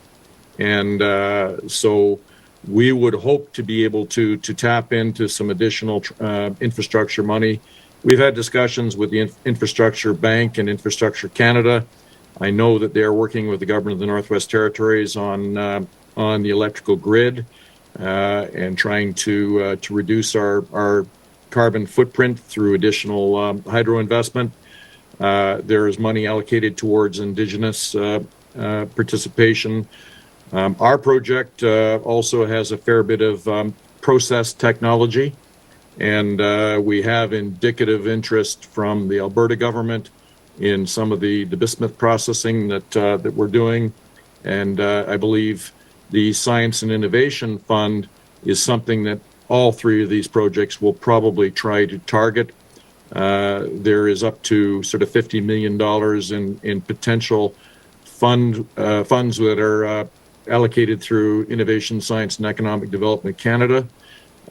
and so we would hope to be able to tap into some additional infrastructure money. We've had discussions with the Infrastructure Bank and Infrastructure Canada. I know that they are working with the government of the Northwest Territories on the electrical grid and trying to reduce our carbon footprint through additional hydro investment. There is money allocated towards Indigenous participation. Our project also has a fair bit of process technology, and we have indicative interest from the Alberta government in some of the bismuth processing that we're doing. And I believe the Science and Innovation Fund is something that all three of these projects will probably try to target. There is up to sort of $50 million in potential funds that are allocated through Innovation, Science and Economic Development Canada.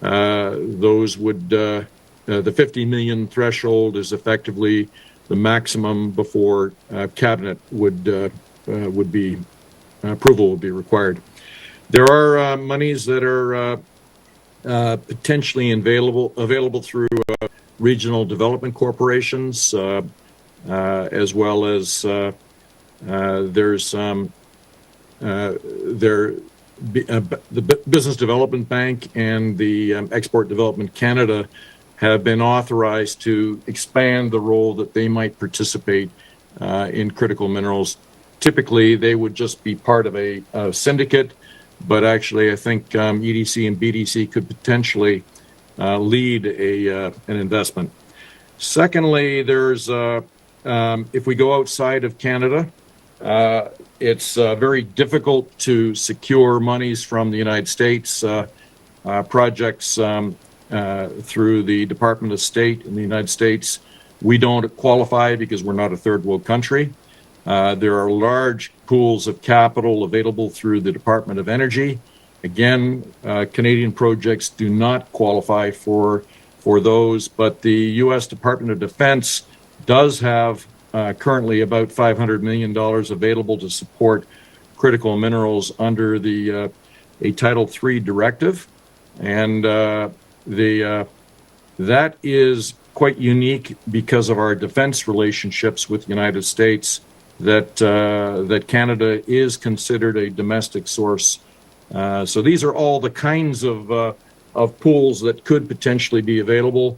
Those would, the 50 million threshold is effectively the maximum before cabinet would be, approval would be required. There are monies that are potentially available through regional development corporations, as well as there's the Business Development Bank and the Export Development Canada have been authorized to expand the role that they might participate in critical minerals. Typically, they would just be part of a syndicate, but actually I think EDC and BDC could potentially lead an investment. Secondly, there's if we go outside of Canada, it's very difficult to secure monies from the United States. Projects through the Department of State in the United States, we don't qualify because we're not a third world country. There are large pools of capital available through the Department of Energy. Again, Canadian projects do not qualify for those, but the U.S. Department of Defense does have currently about $500 million available to support critical minerals under a Title III directive, and that is quite unique because of our defense relationships with the United States. That Canada is considered a domestic source. So these are all the kinds of pools that could potentially be available.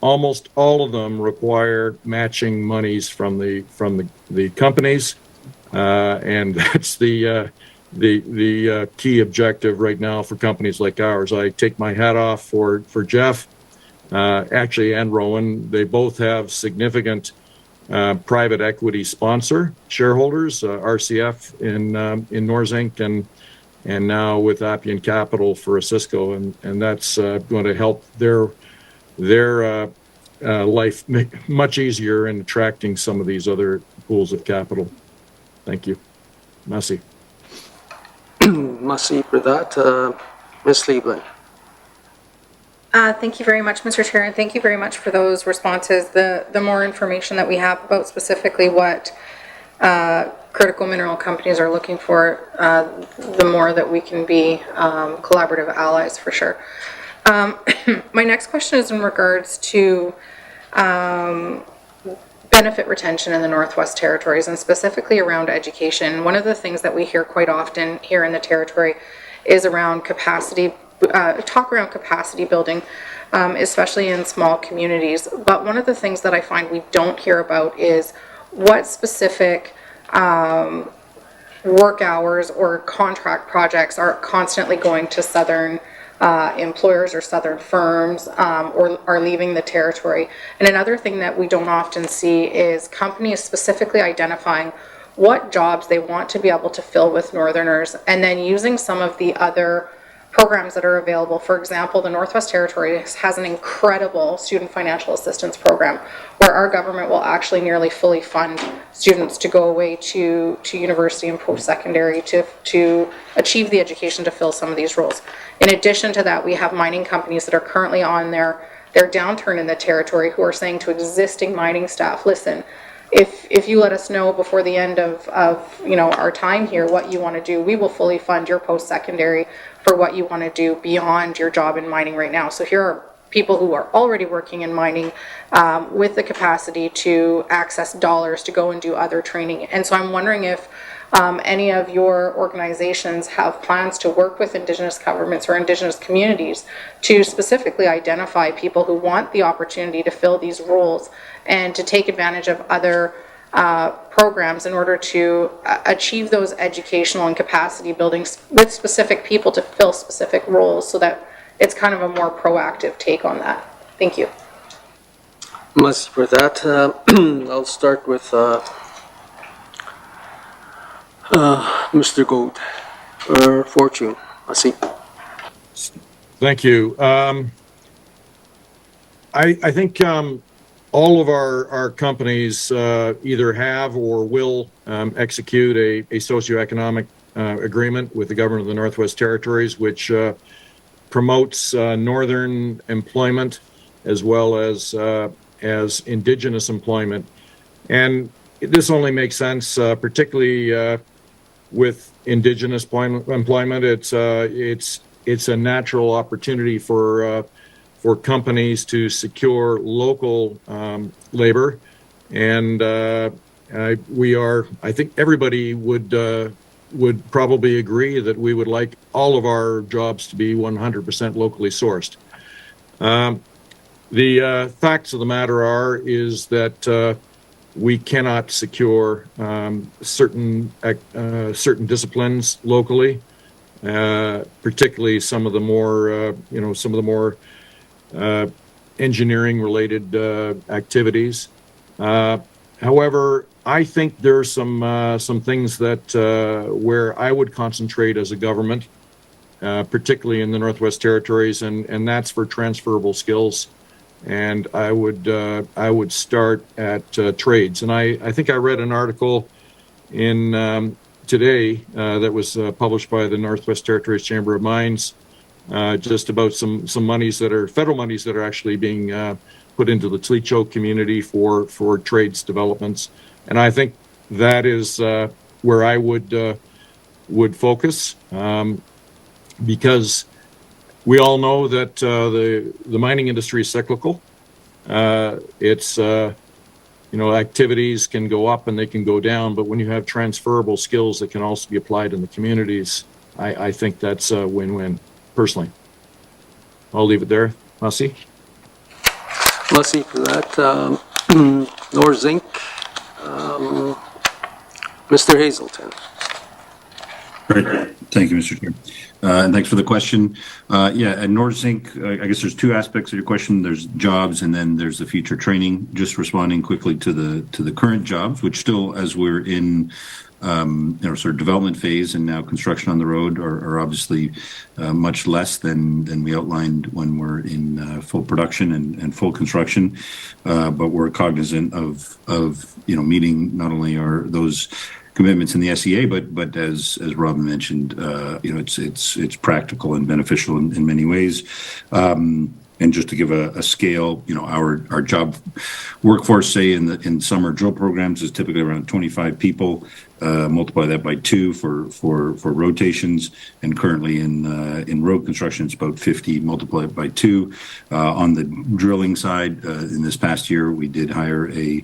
Almost all of them require matching monies from the companies, and that's the key objective right now for companies like ours. I take my hat off for Jeff, actually, and Rowan. They both have significant private equity sponsor shareholders, RCF in NorZinc, and now with Appian Capital for Osisko, and that's going to help their life make much easier in attracting some of these other pools of capital. Thank you. Merci. Merci for that. Ms. Liebland. Thank you very much, Mr. Chair, and thank you very much for those responses. The more information that we have about specifically what critical mineral companies are looking for, the more that we can be collaborative allies for sure. My next question is in regards to benefit retention in the Northwest Territories, and specifically around education. One of the things that we hear quite often here in the Territory is around capacity talk around capacity building, especially in small communities. But one of the things that I find we don't hear about is what specific work hours or contract projects are constantly going to southern employers or southern firms, or are leaving the territory. And another thing that we don't often see is companies specifically identifying what jobs they want to be able to fill with Northerners, and then using some of the other programs that are available. For example, the Northwest Territories has an incredible student financial assistance program where our government will actually nearly fully fund students to go away to university and post-secondary to achieve the education to fill some of these roles. In addition to that, we have mining companies that are currently on their downturn in the territory who are saying to existing mining staff, listen, if you let us know before the end of our time here what you want to do, we will fully fund your post-secondary for what you want to do beyond your job in mining right now. So here are people who are already working in mining with the capacity to access dollars to go and do other training. And so I'm wondering if any of your organizations have plans to work with Indigenous governments or Indigenous communities to specifically identify people who want the opportunity to fill these roles and to take advantage of other programs in order to achieve those educational and capacity buildings with specific people to fill specific roles, so that it's kind of a more proactive take on that. Thank you. Merci for that. I'll start with Mr. Gold, or Fortune. Merci. Thank you. I think all of our companies either have or will execute a socioeconomic agreement with the government of the Northwest Territories, which promotes northern employment as well as Indigenous employment. And this only makes sense, particularly with Indigenous employment. It's a natural opportunity for companies to secure local labor, and I think everybody would probably agree that we would like all of our jobs to be 100% locally sourced. The facts of the matter is that we cannot secure certain disciplines locally, particularly some of the more engineering-related activities. However, I think there are some things that where I would concentrate as a government, particularly in the Northwest Territories, and that's for transferable skills. And I would start at trades. And I think I read an article in today that was published by the Northwest Territories Chamber of Mines, just about some monies that are federal monies that are actually being put into the Tlicho community for trades developments. And I think that is where I would focus, because we all know that the mining industry is cyclical. It's activities can go up and they can go down, but when you have transferable skills that can also be applied in the communities, I think that's a win-win. Personally, I'll leave it there. Merci. Merci for that. NorZinc, Mr. Hazelton. Great. Thank you, Mr. Chair. And thanks for the question. At NorZinc, I guess there's two aspects of your question. There's jobs, and then there's the future training. Just responding quickly to the current jobs, which still, as we're in sort of development phase and now construction on the road, are obviously much less than we outlined when we're in full production and full construction. But we're cognizant of meeting not only those commitments in the SEA, but as Robin mentioned, it's practical and beneficial in many ways. And just to give a scale, our job workforce, say in summer drill programs, is typically around 25 people. Multiply that by 2 for rotations, and currently in road construction it's about 50. Multiply it by 2. On the drilling side, in this past year, we did hire an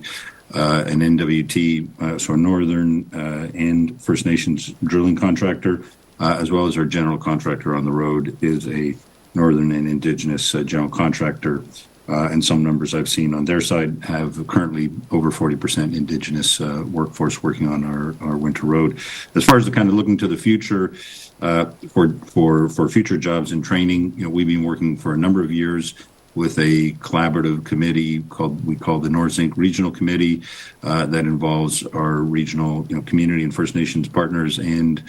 NWT, so a Northern and First Nations drilling contractor, as well as our general contractor on the road is a Northern and Indigenous general contractor. And some numbers I've seen on their side have currently over 40% Indigenous workforce working on our winter road. As far as the kind of looking to the future, for future jobs and training, we've been working for a number of years with a collaborative committee we call the NorZinc Regional Committee that involves our regional community and First Nations partners and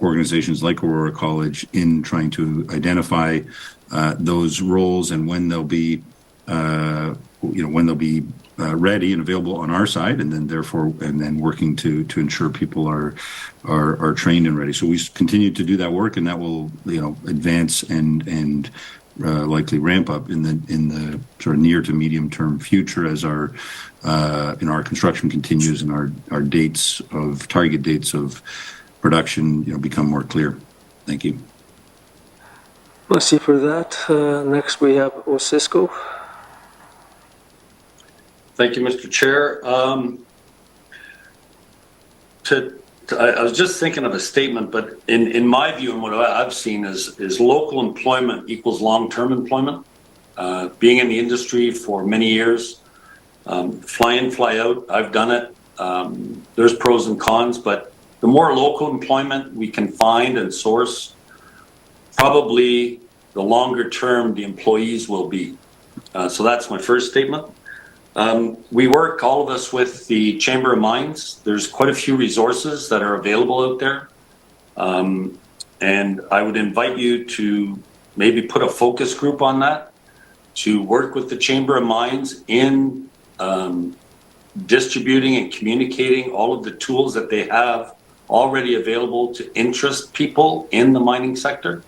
organizations like Aurora College in trying to identify those roles and when they'll be ready and available on our side, and then working to ensure people are trained and ready. So we continue to do that work, and that will advance and likely ramp up in the sort of near to medium term future as our construction continues and our target dates of production become more clear. Thank you. Merci for that. Next we have Osisko. Thank you, Mr. Chair. I was just thinking of a statement, but in my view and what I've seen is local employment equals long-term employment. Being in the industry for many years, fly in, fly out, I've done it. There's pros and cons, but the more local employment we can find and source, probably the longer term the employees will be. So that's my first statement. We work, all of us, with the Chamber of Mines. There's quite a few resources that are available out there. And I would invite you to maybe put a focus group on that, to work with the Chamber of Mines in distributing and communicating all of the tools that they have already available to interest people in the mining sector,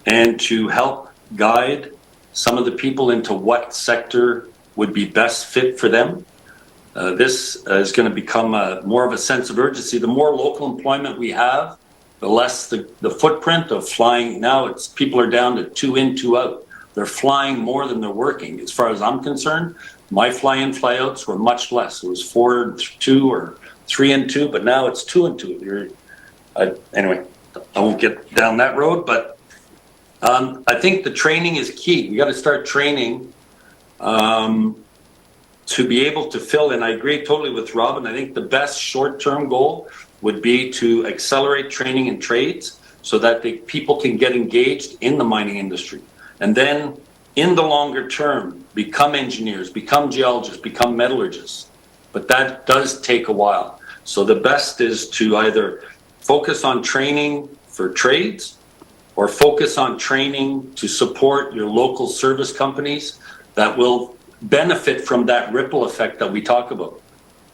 and to help guide some of the people into what sector would be best fit for them. This is going to become more of a sense of urgency. The more local employment we have, the less the footprint of flying. Now people are down to 2 in, 2 out. They're flying more than they're working. As far as I'm concerned, my fly-in, fly-outs were much less. It was 4 and 2 or 3 and 2, but now it's 2 and 2. Anyway, I won't get down that road, but I think the training is key. We got to start training to be able to fill in. I agree totally with Robin. I think the best short-term goal would be to accelerate training in trades so that people can get engaged in the mining industry. And then in the longer term, become engineers, become geologists, become metallurgists. But that does take a while. So the best is to either focus on training for trades or focus on training to support your local service companies that will benefit from that ripple effect that we talk about.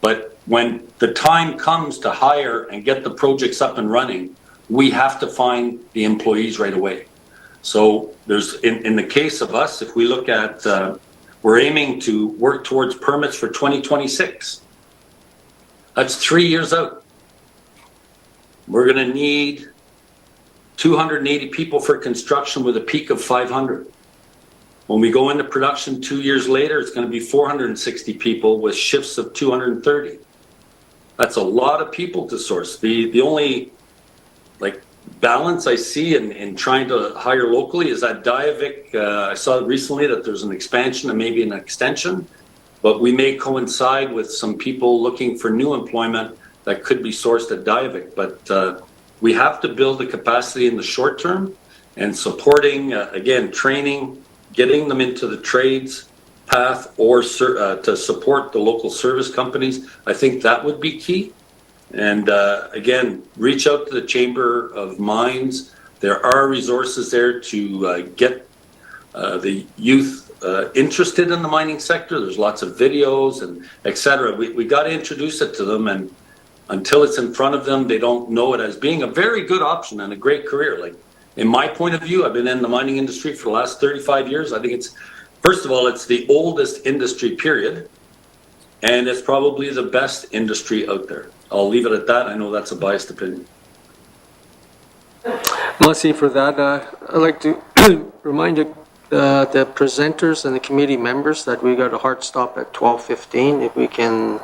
But when the time comes to hire and get the projects up and running, we have to find the employees right away. So there's, in the case of us, if we look at, we're aiming to work towards permits for 2026. That's 3 years out. We're going to need 280 people for construction with a peak of 500. When we go into production 2 years later, it's going to be 460 people with shifts of 230. That's a lot of people to source. The only balance I see in trying to hire locally is that Diavik. I saw recently that there's an expansion and maybe an extension, but we may coincide with some people looking for new employment that could be sourced at Diavik. But we have to build the capacity in the short term, and supporting, again, training, getting them into the trades path, or to support the local service companies. I think that would be key. And again, reach out to the Chamber of Mines. There are resources there to get the youth interested in the mining sector. There's lots of videos and etc. We got to introduce it to them, and until it's in front of them, they don't know it as being a very good option and a great career. Like, in my point of view, I've been in the mining industry for the last 35 years. I think it's, first of all, it's the oldest industry, period. And it's probably the best industry out there. I'll leave it at that. I know that's a biased opinion. Merci for that. I'd like to remind the presenters and the committee members that we got a hard stop at 12:15. If we can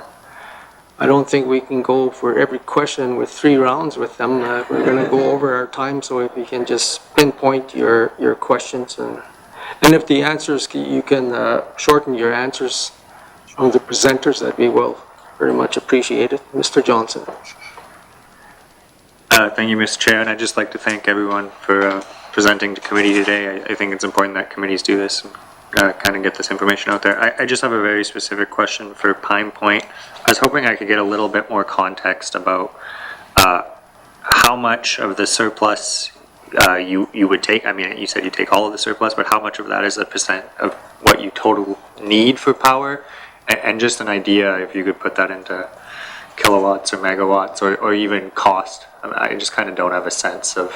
I don't think we can go for every question with 3 rounds with them. We're going to go over our time, so if you can just pinpoint your questions, and if the answers, you can shorten your answers from the presenters, that we will very much appreciate it. Mr. Johnson. Thank you, Mr. Chair, and I'd just like to thank everyone for presenting to committee today. I think it's important that committees do this and kind of get this information out there. I just have a very specific question for Pine Point. I was hoping I could get a little bit more context about how much of the surplus you would take. I mean, you said you take all of the surplus, but how much of that is a percent of what you total need for power? And just an idea, if you could put that into kilowatts or megawatts or even cost. I just kind of don't have a sense of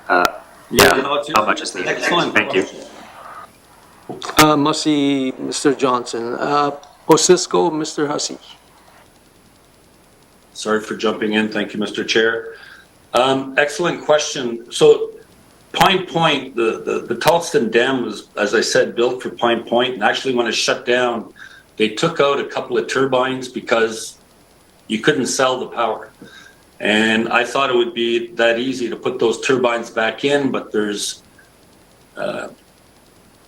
how much is needed. Thank you. Must see Mr. Johnson. Osisko, Mr. Hussey. Sorry for jumping in. Thank you, Mr. Chair. Excellent question. So Pine Point, the Tallston Dam was, as I said, built for Pine Point, and actually when it shut down, they took out a couple of turbines because you couldn't sell the power. And I thought it would be that easy to put those turbines back in, but there's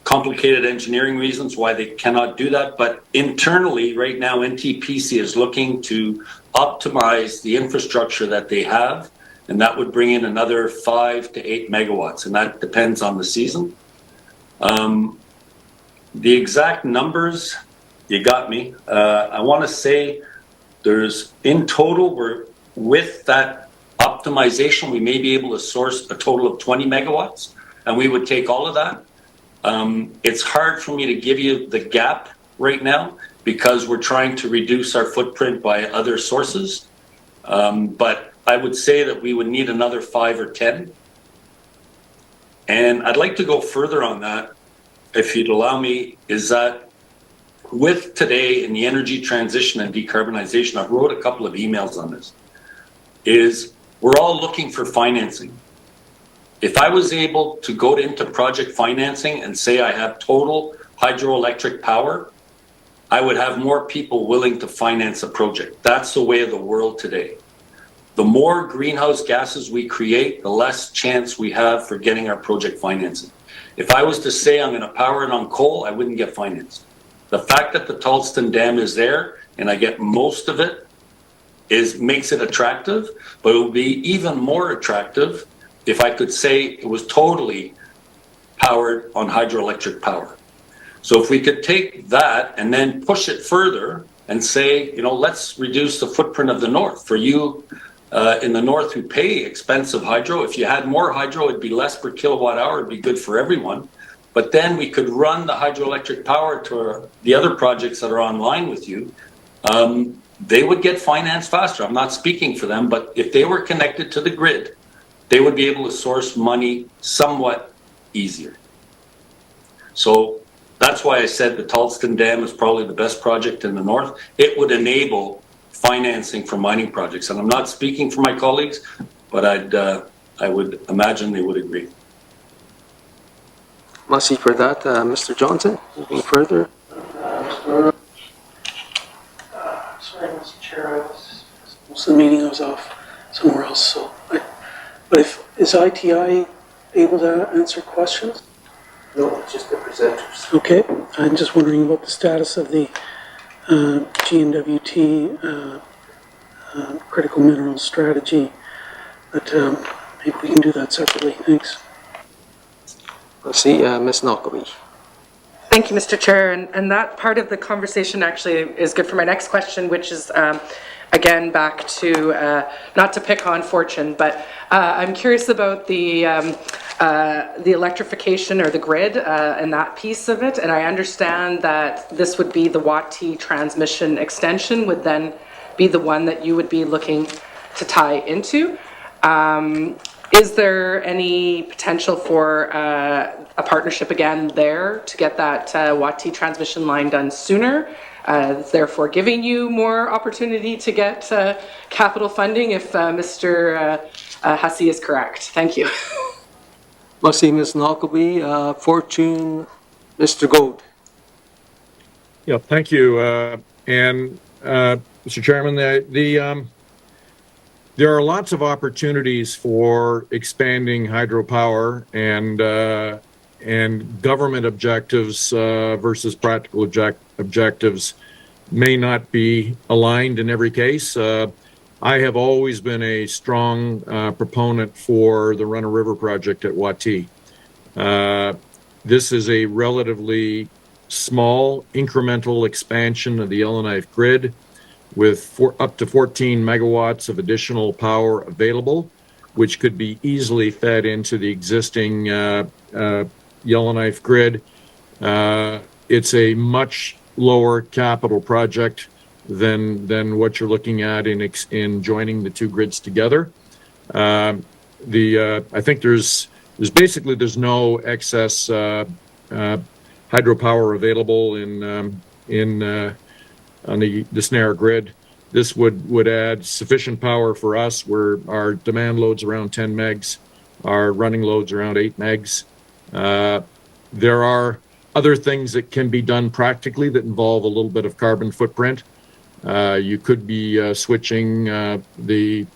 complicated engineering reasons why they cannot do that. But internally, right now, NTPC is looking to optimize the infrastructure that they have, and that would bring in another 5 to 8 megawatts, and that depends on the season. The exact numbers, you got me. I want to say there's, in total, we're with that optimization, we may be able to source a total of 20 megawatts, and we would take all of that. It's hard for me to give you the gap right now because we're trying to reduce our footprint by other sources. But I would say that we would need another 5 or 10. And I'd like to go further on that, if you'd allow me, is that with today in the energy transition and decarbonization, I wrote a couple of emails on this, is we're all looking for financing. If I was able to go into project financing and say I have total hydroelectric power, I would have more people willing to finance a project. That's the way of the world today. The more greenhouse gases we create, the less chance we have for getting our project financing. If I was to say I'm going to power it on coal, I wouldn't get financed. The fact that the Tallston Dam is there and I get most of it makes it attractive, but it would be even more attractive if I could say it was totally powered on hydroelectric power. So if we could take that and then push it further and say, you know, let's reduce the footprint of the north. For you in the north who pay expensive hydro, if you had more hydro, it'd be less per kilowatt hour, it'd be good for everyone. But then we could run the hydroelectric power to the other projects that are online with you. They would get financed faster. I'm not speaking for them, but if they were connected to the grid, they would be able to source money somewhat easier. So that's why I said the Tallston Dam is probably the best project in the north. It would enable financing for mining projects. And I'm not speaking for my colleagues, but I would imagine they would agree. Must see for that, Mr. Johnson. Moving further. Sorry, Mr. Chair, most of the meeting I was off somewhere else. So, but is ITI able to answer questions? No, just the presenters. Okay, I'm just wondering about the status of the GNWT critical minerals strategy. But maybe we can do that separately. Thanks. Let's see, Ms. Knockleby. Thank you, Mr. Chair. And that part of the conversation actually is good for my next question, which is, again, back to, not to pick on Fortune, but I'm curious about the electrification or the grid and that piece of it. And I understand that this would be the Watt-T transmission extension would then be the one that you would be looking to tie into. Is there any potential for a partnership again there to get that Watt-T transmission line done sooner, therefore giving you more opportunity to get capital funding if Mr. Hussey is correct? Thank you. Must see Ms. Knockleby. Fortune, Mr. Gold. Yeah, thank you. And Mr. Chairman, there are lots of opportunities for expanding hydropower and government objectives versus practical objectives may not be aligned in every case. I have always been a strong proponent for the Runner River project at Wati. This is a relatively small incremental expansion of the Yellowknife grid with up to 14 megawatts of additional power available, which could be easily fed into the existing Yellowknife grid. It's a much lower capital project than what you're looking at in joining the two grids together. I think there's no excess hydropower available on the Snare grid. This would add sufficient power for us where our demand load's around 10 megs, our running load's around 8 megs. There are other things that can be done practically that involve a little bit of carbon footprint. You could be switching the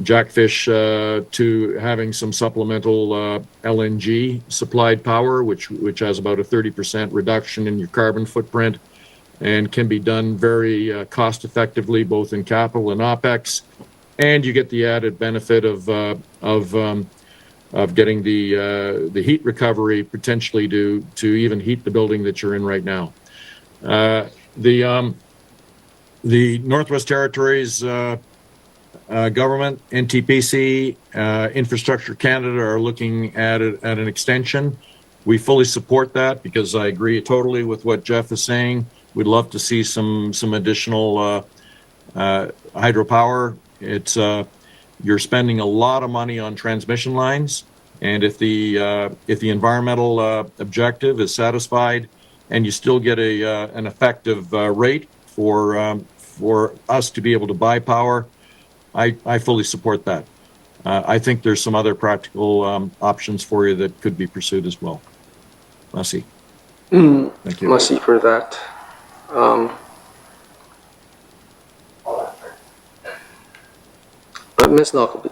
Jackfish to having some supplemental LNG supplied power, which has about a 30% reduction in your carbon footprint and can be done very cost effectively, both in capital and OPEX. And you get the added benefit of getting the heat recovery potentially to even heat the building that you're in right now. The Northwest Territories government, NTPC, Infrastructure Canada are looking at an extension. We fully support that because I agree totally with what Jeff is saying. We'd love to see some additional hydropower. You're spending a lot of money on transmission lines, and if the environmental objective is satisfied, and you still get an effective rate for us to be able to buy power, I fully support that. I think there's some other practical options for you that could be pursued as well. Merci. Thank you. Merci for that. Ms. Lockleby.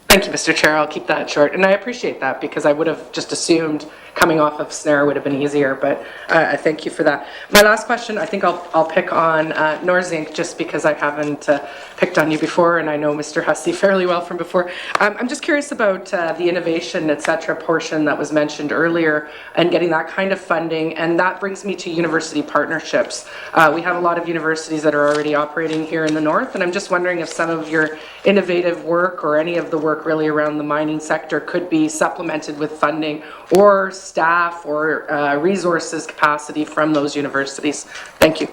Thank you, Mr. Chair. I'll keep that short. And I appreciate that because I would have just assumed coming off of Snare would have been easier, but I thank you for that. My last question, I think I'll pick on NorZinc just because I haven't picked on you before, and I know Mr. Hussey fairly well from before. I'm just curious about the innovation, et cetera, portion that was mentioned earlier and getting that kind of funding, and that brings me to university partnerships. We have a lot of universities that are already operating here in the north, and I'm just wondering if some of your innovative work or any of the work really around the mining sector could be supplemented with funding or staff or resources capacity from those universities. Thank you.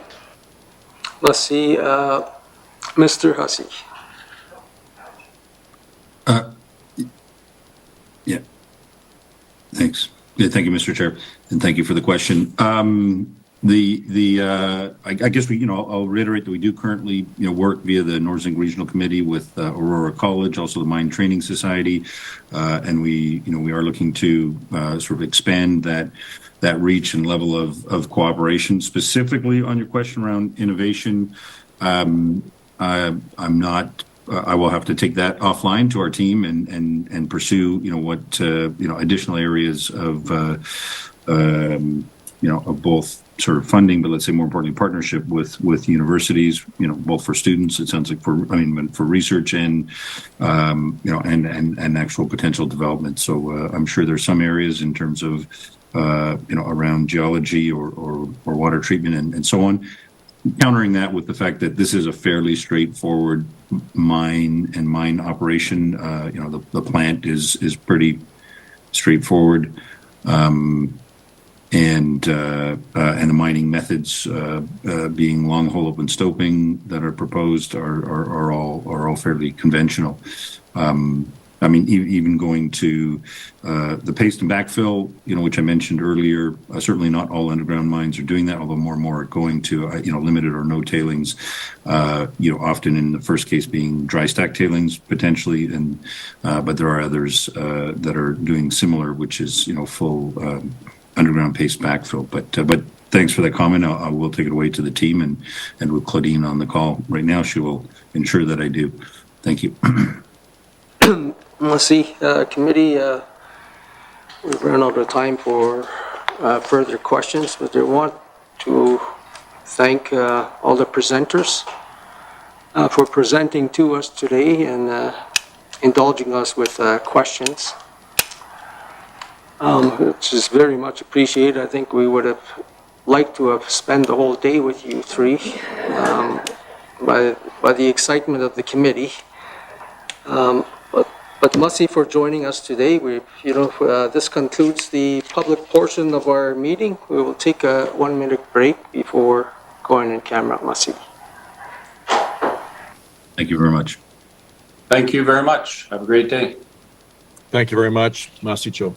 Merci. Mr. Hussey. Yeah. Thanks. Yeah, thank you, Mr. Chair, and thank you for the question. I guess I'll reiterate that we do currently work via the NorZinc Regional Committee with Aurora College, also the Mine Training Society, and we are looking to sort of expand that reach and level of cooperation. Specifically on your question around innovation, I'm not. I will have to take that offline to our team and pursue what additional areas of of both sort of funding, but let's say more importantly partnership with universities, both for students, it sounds like for research and and actual potential development. So I'm sure there's some areas in terms of around geology or water treatment and so on. Countering that with the fact that this is a fairly straightforward mine operation. The plant is pretty straightforward. And the mining methods being long hole open stoping that are proposed are all fairly conventional. Even going to the paste and backfill, which I mentioned earlier, certainly not all underground mines are doing that, although more and more are going to, limited or no tailings, often in the first case being dry stack tailings potentially, but there are others that are doing similar, which is, full underground paste backfill. But Thanks for that comment. I will take it away to the team and with Claudine on the call right now, she will ensure that I do. Thank you. Let's see, committee, we've run out of time for further questions, but I want to thank all the presenters for presenting to us today and indulging us with questions, which is very much appreciated. I think we would have liked to have spent the whole day with you three by the excitement of the committee. But Mussy for joining us today. This concludes the public portion of our meeting. We will take a 1-minute break before going in camera, Mussy. Thank you very much. Thank you very much. Have a great day. Thank you very much. Masicho.